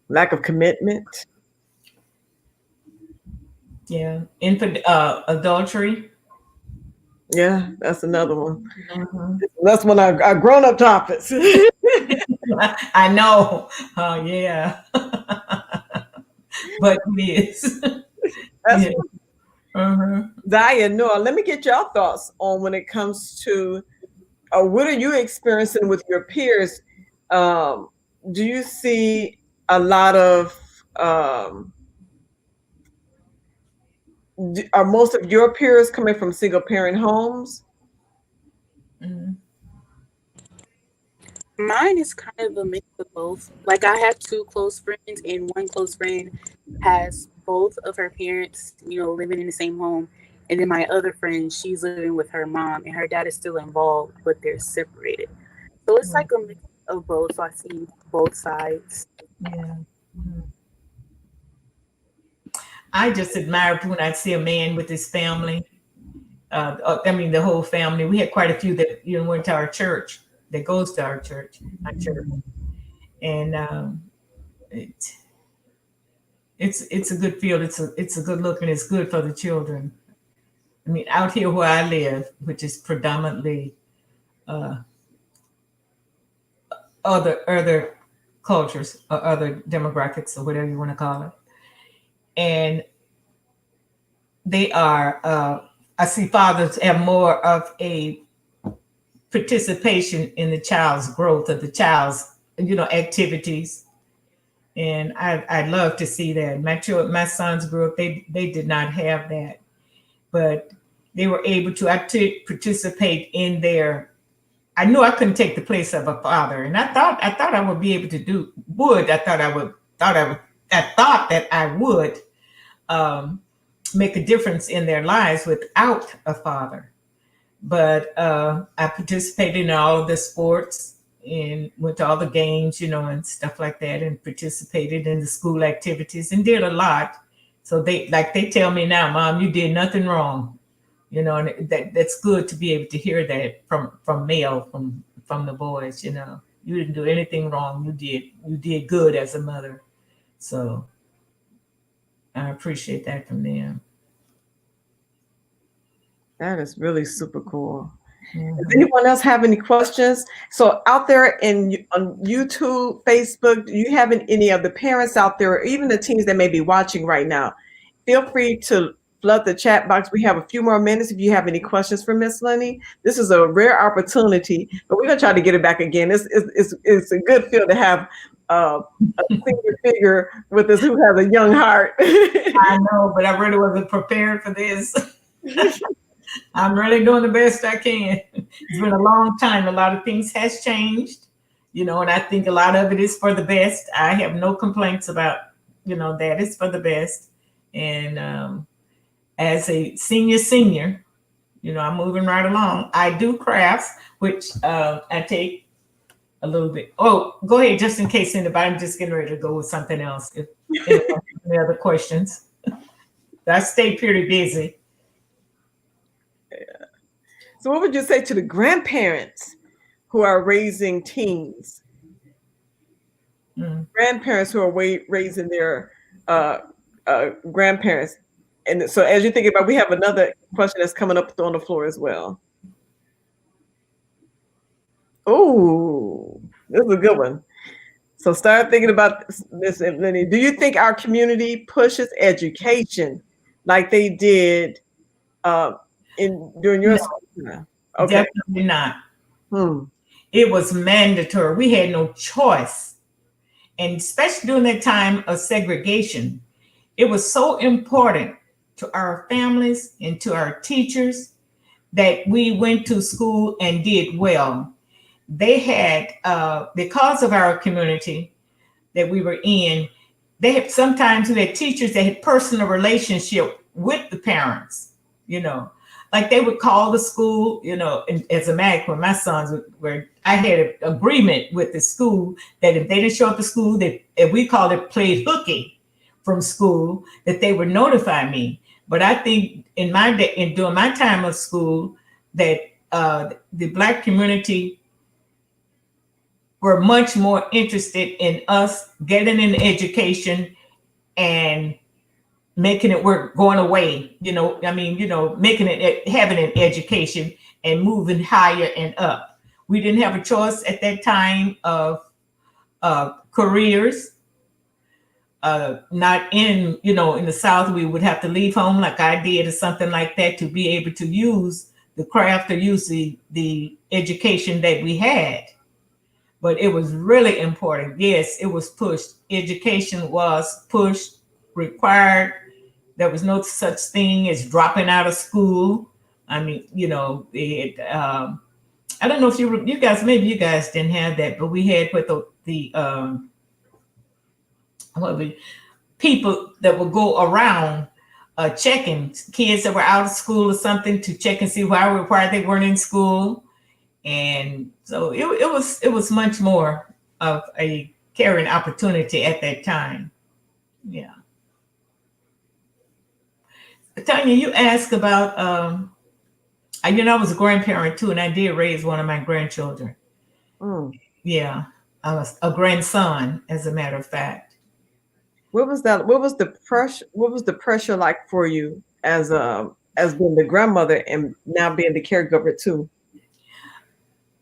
Lack of commitment. Yeah. Adultery. Yeah, that's another one. That's one of our grown-up topics. I know. Oh, yeah. But it is. That's yeah. Zaya, Noah, let me get your thoughts on when it comes to what are you experiencing with your peers? Do you see a lot of are most of your peers coming from single parent homes? Mine is kind of a mix of both. Like I have two close friends, and one close friend has both of her parents, living in the same home. And then my other friend, she's living with her mom, and her dad is still involved, but they're separated. So it's like a mix of both. So I see both sides. Yeah. I just admire when I see a man with his family. The whole family. We had quite a few that went to our church. That goes to our church, and it's a good field. It's a good look, and it's good for the children. I mean, out here where I live, which is predominantly other cultures or other demographics or whatever you want to call it, and they are. I see fathers have more of a participation in the child's growth of the child's activities, and I'd love to see that. My sons grew up, they did not have that, but they were able to participate in their. I knew I couldn't take the place of a father, and I thought I would be able to I thought that I would make a difference in their lives without a father. But I participated in all of the sports and went to all the games, and stuff like that, and participated in the school activities and did a lot. So they tell me now, Mom, you did nothing wrong, and that's good to be able to hear that from the boys, you didn't do anything wrong. You did good as a mother. So I appreciate that from them. That is really super cool. Does anyone else have any questions? So out there on YouTube, Facebook, do you have any of the parents out there, or even the teens that may be watching right now? Feel free to flood the chat box. We have a few more minutes if you have any questions for Miss Linnie. This is a rare opportunity, but we're gonna try to get it back again. It's a good feel to have a senior figure with us who has a young heart. I know, but I really wasn't prepared for this. I'm really doing the best I can. It's been a long time. A lot of things has changed, and I think a lot of it is for the best. I have no complaints about, that it's for the best. And as a senior, I'm moving right along. I do crafts, which I take a little bit. Oh, go ahead, just in case anybody. I'm just getting ready to go with something else. If anyone has any other questions, I stay pretty busy. So what would you say to the grandparents who are raising teens? Grandparents who are raising their grandparents. And so as you think about, we have another question that's coming up on the floor as well. Oh, this is a good one. So start thinking about this, Linnie. Do you think our community pushes education like they did during your school time? Okay. Definitely not. Hmm. It was mandatory. We had no choice. And especially during that time of segregation, it was so important to our families and to our teachers that we went to school and did well. They had, because of our community that we were in, they had sometimes we had teachers that had personal relationship with the parents, you know, like they would call the school, you know, and as a matter when my sons were, I had an agreement with the school that if they didn't show up to school, that if we called it played hooky from school, that they would notify me. But I think in my day, in during my time of school, that the Black community were much more interested in us getting an education and making it work, going away, you know, I mean, you know, making it, having an education and moving higher and up. We didn't have a choice at that time of careers. Not in, you know, in the South, we would have to leave home like I did or something like that to be able to use the craft or use the education that we had. But it was really important. Yes, it was pushed. Education was pushed, required. There was no such thing as dropping out of school. I mean, you know, I don't know if you guys, maybe you guys didn't have that, but we had with the people that would go around checking kids that were out of school or something to check and see why they weren't in school. And so it was much more of a caring opportunity at that time. Yeah. Tanya, you asked about, you know, I was a grandparent too, and I did raise one of my grandchildren. Mm. Yeah, I was a grandson, as a matter of fact. What was that? What was the pressure? What was the pressure like for you as being the grandmother and now being the caregiver too?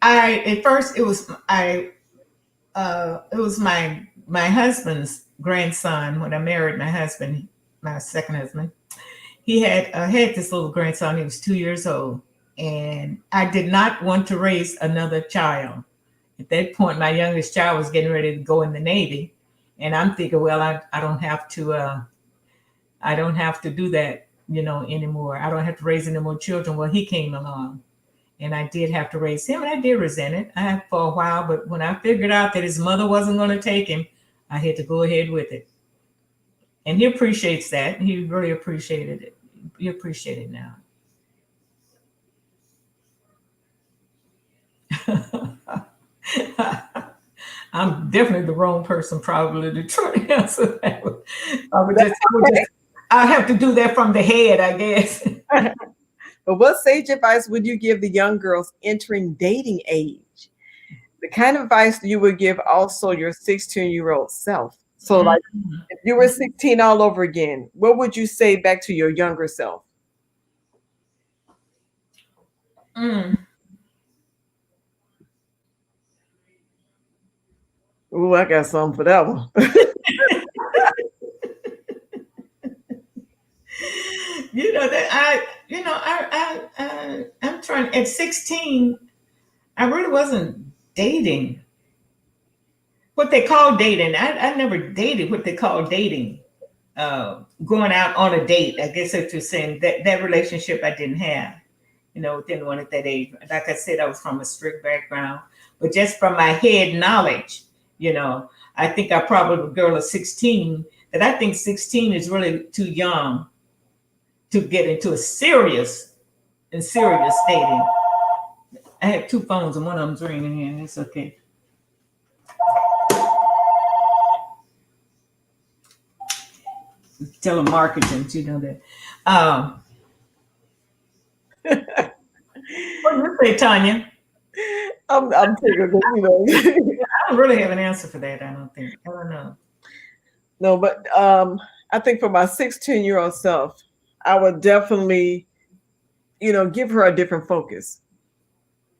At first it was my husband's grandson when I married my husband, my second husband. He had this little grandson. He was 2 years old, and I did not want to raise another child. At that point, my youngest child was getting ready to go in the Navy, and I'm thinking, well, I don't have to do that, you know, anymore. I don't have to raise any more children. Well, he came along, and I did have to raise him, and I did resent it. I had for a while, but when I figured out that his mother wasn't going to take him, I had to go ahead with it. And he appreciates that. He really appreciated it. He appreciates it now. I'm definitely the wrong person probably to try to answer that. I have to do that from the head, I guess. But what sage advice would you give the young girls entering dating age? The kind of advice you would give also your 16-year-old self. So like if you were 16 all over again, what would you say back to your younger self? Ooh, I got something for that one. You know that I'm trying at 16, I really wasn't dating. What they call dating. I never dated what they call dating. Going out on a date. I guess if you're saying that relationship I didn't have, you know, didn't want at that age. Like I said, I was from a strict background, but just from my head knowledge, you know, I think I probably a girl of 16, that I think 16 is really too young to get into a serious dating. I have two phones and one of them's ringing here, and it's okay. Telemarketing, you know that. What do you say, Tanya? I'm thinking, you know. I don't really have an answer for that. I don't know. No, but I think for my 16-year-old self, I would definitely, give her a different focus.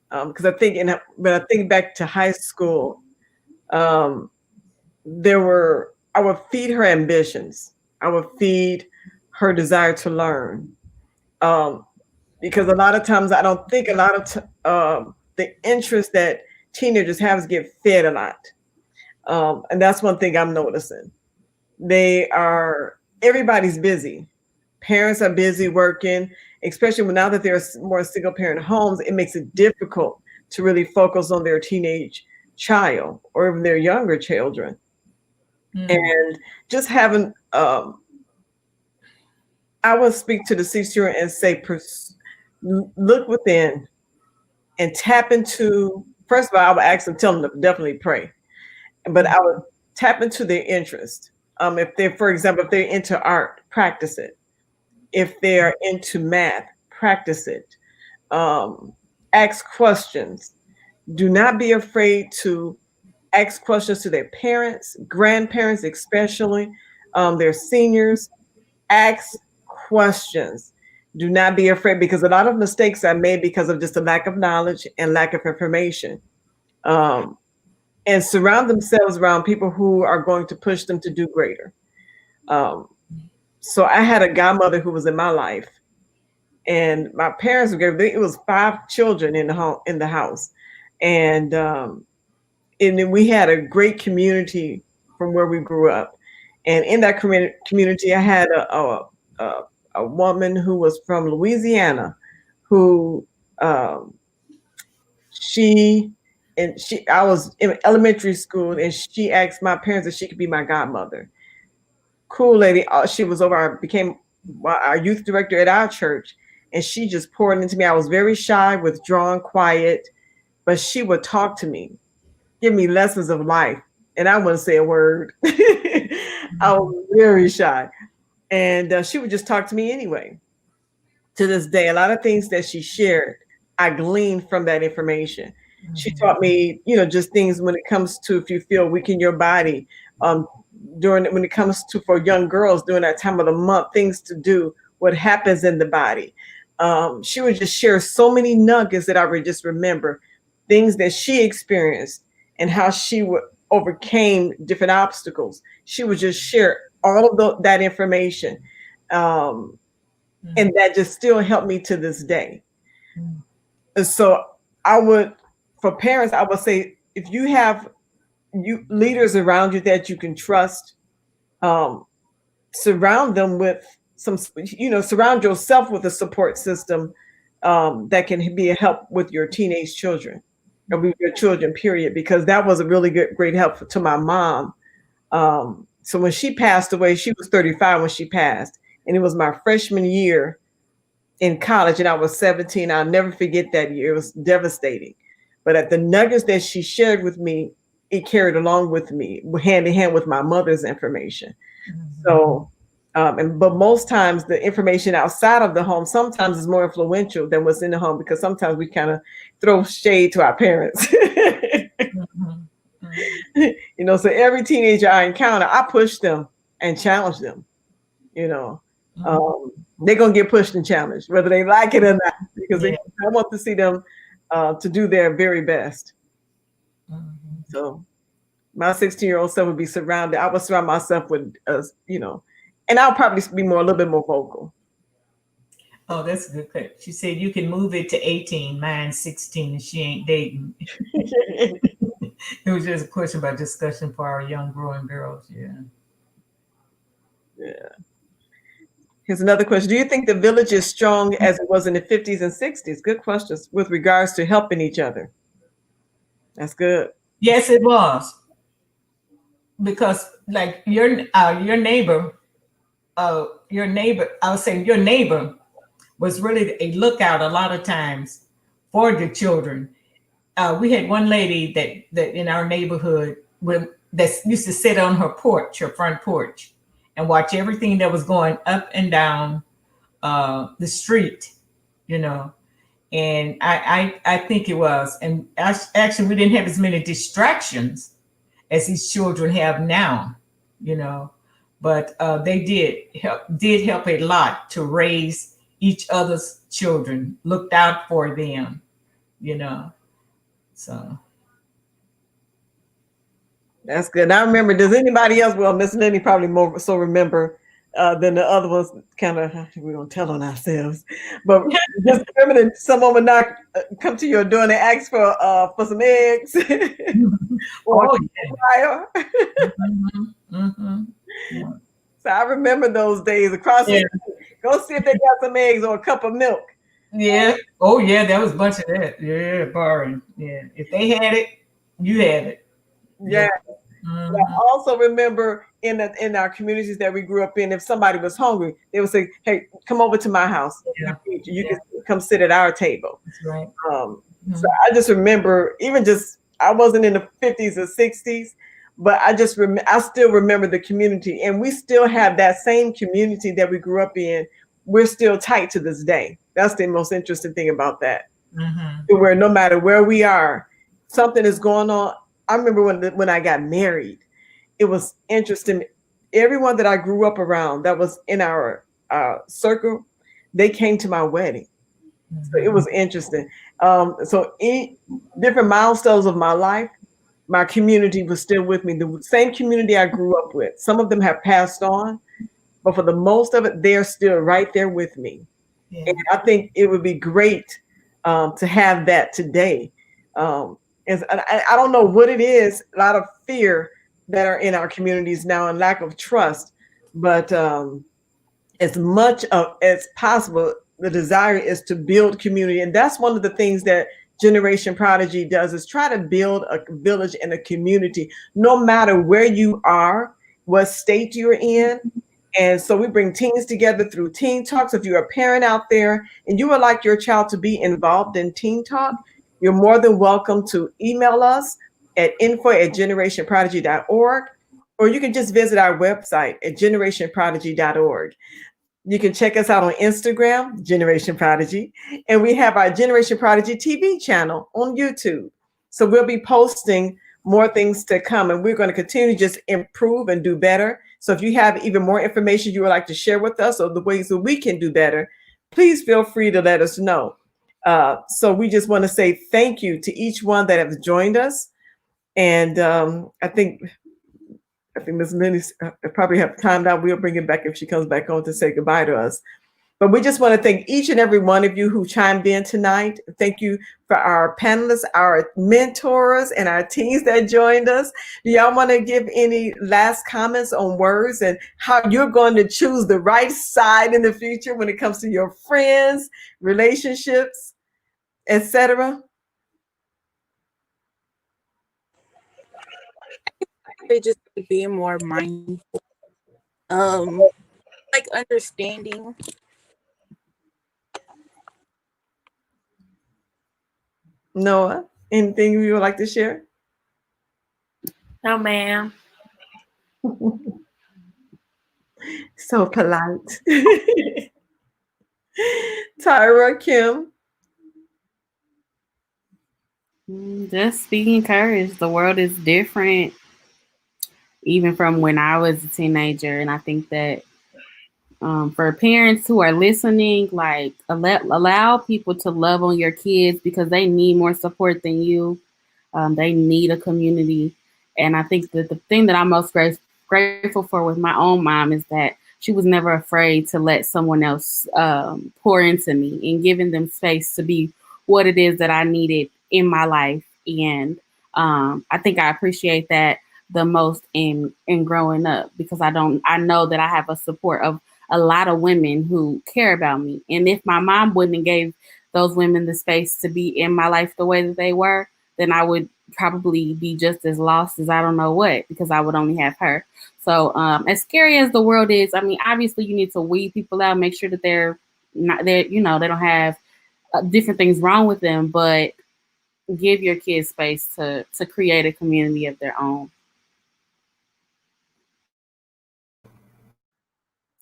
Because I think, when I think back to high school, um, I would feed her ambitions. I would feed her desire to learn. Um, because a lot of times I don't think a lot of the interest that teenagers have is get fed a lot. And that's one thing I'm noticing. Everybody's busy. Parents are busy working, especially now that there's more single parent homes. It makes it difficult to really focus on their teenage child or even their younger children. And just having, I would speak to the 6-year-old and say, look within and tap into, first of all, I would ask them, tell them to definitely pray, but I would tap into their interest. If they're, for example, if they're into art, practice it. If they're into math, practice it. Ask questions. Do not be afraid to ask questions to their parents, grandparents, especially their seniors. Ask questions. Do not be afraid, because a lot of mistakes are made because of just a lack of knowledge and lack of information. And surround themselves around people who are going to push them to do greater. So I had a godmother who was in my life, and my parents it was 5 children in the house, and then we had a great community from where we grew up. And in that community, I had a woman who was from Louisiana, who I was in elementary school, and she asked my parents if she could be my godmother. Cool lady. She was became our youth director at our church, and she just poured into me. I was very shy, withdrawn, quiet, but she would talk to me, give me lessons of life, and I wouldn't say a word. I was very shy, and she would just talk to me anyway. To this day, a lot of things that she shared, I gleaned from that information. She taught me, just things when it comes to, if you feel weak in your body, when it comes to, for young girls during that time of the month, things to do, what happens in the body. She would just share so many nuggets that I would just remember, things that she experienced and how she overcame different obstacles. She would just share all of that information. And that just still helped me to this day. And so for parents, I would say, if you have leaders around you that you can trust, surround them with surround yourself with a support system that can be a help with your teenage children, or with your children, period, because that was a really great help to my mom. So when she passed away, she was 35 when she passed, and it was my freshman year in college, and I was 17. I'll never forget that year. It was devastating. But at the nuggets that she shared with me, it carried along with me, hand in hand with my mother's information. So, but most times the information outside of the home sometimes is more influential than what's in the home, because sometimes we kind of throw shade to our parents. So every teenager I encounter, I push them and challenge them. They're going to get pushed and challenged, whether they like it or not, because I want to see them to do their very best. So my 16-year-old self would be surrounded. I would surround myself with, and I'll probably be a little bit more vocal. Oh, that's a good question. She said you can move it to 18, mine's 16, and she ain't dating. It was just a question about discussion for our young growing girls. Yeah. Here's another question. Do you think the village is strong as it was in the 50s and 60s? Good questions with regards to helping each other. That's good. Yes, it was. Because like your neighbor, I would say your neighbor was really a lookout a lot of times for the children. We had one lady that in our neighborhood that used to sit on her front porch, and watch everything that was going up and down the street, And I think it was. And actually, we didn't have as many distractions as these children have now, but they did help a lot to raise each other's children, looked out for them, you know. So That's good. I remember. Does anybody else? Well, Miss Linnie probably more so remember than the other ones. Kind of, we're gonna tell on ourselves, but just remember that someone would not come to your door and ask for some eggs or oh fire. yeah. So I remember those days across the street. Go see if they got some eggs or a cup of milk. Yeah. Oh yeah, there was a bunch of that. Yeah, barring. Yeah. If they had it, you had it. Yeah. But I also remember in our communities that we grew up in, if somebody was hungry, they would say, "Hey, come over to my house. Yeah. You can come sit at our table." That's right. So I just remember, even just I wasn't in the 50s or 60s, but I still remember the community, and we still have that same community that we grew up in. We're still tight to this day. That's the most interesting thing about that. Where no matter where we are, something is going on. I remember when I got married, it was interesting. Everyone that I grew up around that was in our circle, they came to my wedding. So it was interesting. So in different milestones of my life, my community was still with me. The same community I grew up with. Some of them have passed on, but for the most of it, they're still right there with me. Yeah. And I think it would be great to have that today. And I don't know what it is, a lot of fear that are in our communities now and lack of trust, but as much as possible, the desire is to build community. And that's one of the things that Generation Prodigy does, is try to build a village and a community, no matter where you are, what state you're in. And so we bring teens together through Teen Talks. If you're a parent out there and you would like your child to be involved in Teen Talk, you're more than welcome to email us at info@generationprodigy.org, or you can just visit our website at generationprodigy.org. You can check us out on Instagram, Generation Prodigy, and we have our Generation Prodigy TV channel on YouTube. So we'll be posting more things to come, and we're going to continue to just improve and do better. So if you have even more information you would like to share with us, or the ways that we can do better, please feel free to let us know. So we just want to say thank you to each one that have joined us. And I think Ms. Linnie probably have timed out. We'll bring it back if she comes back on to say goodbye to us. But we just want to thank each and every one of you who chimed in tonight. Thank you for our panelists, our mentors, and our teens that joined us. Do y'all want to give any last comments on words and how you're going to choose the right side in the future when it comes to your friends, relationships, etc.? They just being more mindful, like understanding. Noah, anything you would like to share? No, ma'am. So polite. Tyra, Kim. Just be encouraged. The world is different, even from when I was a teenager. And I think that for parents who are listening, like allow people to love on your kids, because they need more support than you. They need a community. And I think that the thing that I'm most grateful for with my own mom is that she was never afraid to let someone else pour into me and giving them space to be what it is that I needed in my life. And I think I appreciate that the most in growing up, because I know that I have a support of a lot of women who care about me. And if my mom wouldn't have gave those women the space to be in my life the way that they were, then I would probably be just as lost as I don't know what, because I would only have her. So as scary as the world is, I mean, obviously you need to weed people out, make sure that they're not there, they don't have different things wrong with them, but give your kids space to create a community of their own.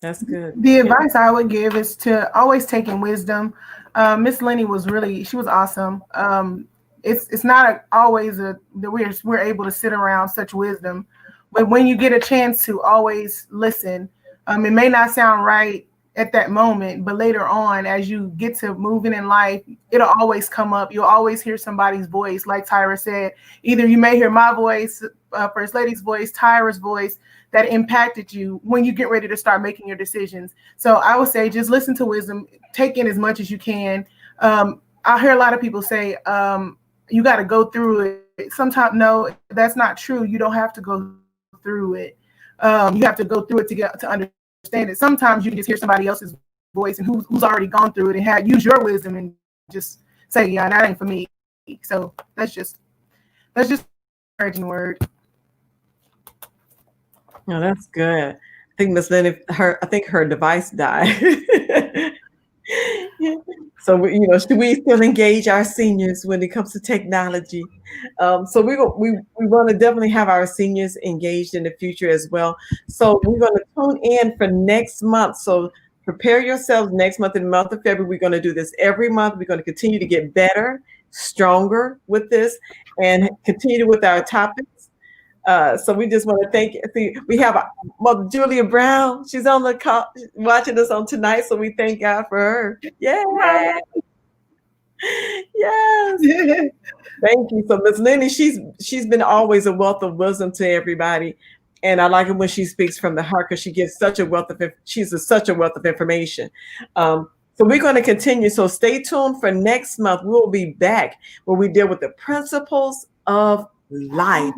That's good. The advice I would give is to always take in wisdom. Miss Linnie she was awesome. It's not always that we're able to sit around such wisdom But when you get a chance to always listen, it may not sound right at that moment, but later on, as you get to moving in life, it'll always come up. You'll always hear somebody's voice. Like Tyra said, either you may hear my voice, First Lady's voice, Tyra's voice, that impacted you when you get ready to start making your decisions. So I would say just listen to wisdom, take in as much as you can. I hear a lot of people say, you got to go through it. Sometimes, no, that's not true. You don't have to go through it. You have to go through it to understand it. Sometimes you can just hear somebody else's voice and who's already gone through it and use your wisdom and just say, yeah, that ain't for me. So that's just encouraging word. No, that's good. I think Miss Linnie, I think her device died. Yeah. So should we still engage our seniors when it comes to technology? So we want to definitely have our seniors engaged in the future as well. So we're going to tune in for next month. So prepare yourselves next month. In the month of February, we're going to do this every month. We're going to continue to get better, stronger with this, and continue with our topics. So we just want to thank you. See, we have Mother Julia Brown. She's on the call, watching us on tonight. So we thank God for her. Yeah. Yes. Thank you. So Miss Linnie, she's been always a wealth of wisdom to everybody. And I like it when she speaks from the heart because she gives such a wealth of information. So we're going to continue. So stay tuned for next month. We'll be back where we deal with the principles of life.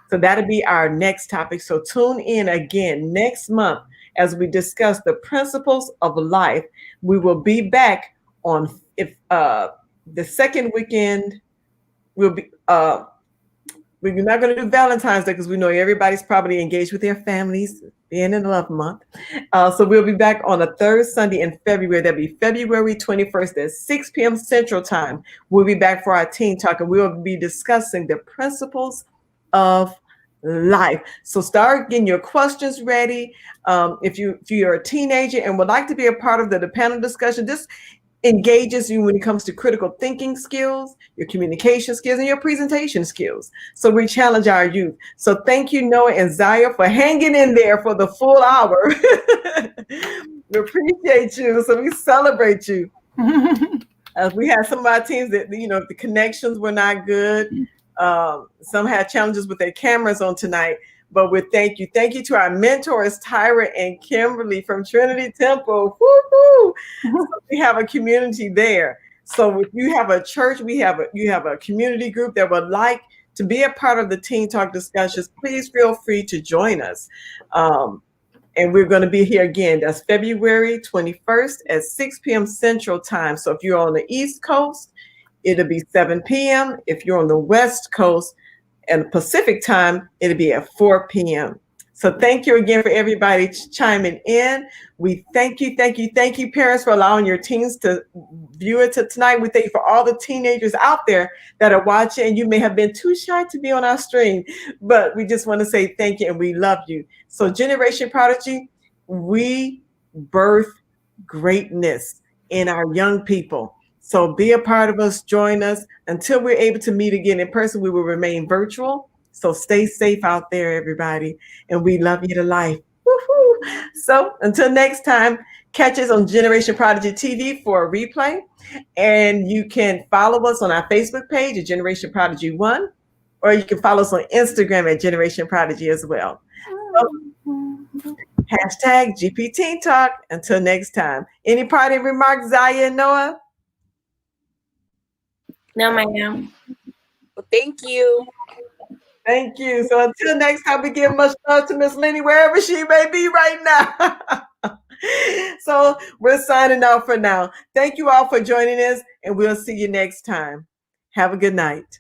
So that'll be our next topic. So tune in again next month as we discuss the principles of life. We will be back on the second weekend. We'll be we're not going to do Valentine's Day because we know everybody's probably engaged with their families, being in love month. So we'll be back on the third Sunday in February. That'll be February 21st at 6 p.m. Central Time. We'll be back for our Teen Talk, and we'll be discussing the principles of life. So start getting your questions ready. If you're a teenager and would like to be a part of the panel discussion, this engages you when it comes to critical thinking skills, your communication skills, and your presentation skills. So we challenge our youth. So thank you, Noah and Zaya, for hanging in there for the full hour. We appreciate you. So we celebrate you. We had some of our teams that, the connections were not good. Some had challenges with their cameras on tonight, but we thank you. Thank you to our mentors, Tyra and Kimberly from Trinity Temple. Woo-hoo! So we have a community there. So if you have a church, you have a community group that would like to be a part of the Teen Talk discussions, please feel free to join us. And we're going to be here again. That's February 21st at 6 p.m. Central Time. So if you're on the East Coast, it'll be 7 p.m. If you're on the West Coast and Pacific Time, it'll be at 4 p.m. So thank you again for everybody chiming in. We thank you, parents, for allowing your teens to view it tonight. We thank you for all the teenagers out there that are watching, and you may have been too shy to be on our stream, but we just want to say thank you and we love you. So Generation Prodigy, we birth greatness in our young people. So be a part of us, join us. Until we're able to meet again in person, we will remain virtual. So stay safe out there, everybody. And we love you to life. Woo-hoo. So until next time, catch us on Generation Prodigy TV for a replay. And you can follow us on our Facebook page at Generation Prodigy 1, or you can follow us on Instagram at Generation Prodigy as well. So, hashtag GP Teen Talk. Until next time. Any parting remarks, Zaya and Noah? No, ma'am. Well, thank you. Thank you. So until next time, we give much love to Miss Linnie, wherever she may be right now. So we're signing off for now. Thank you all for joining us, and we'll see you next time. Have a good night.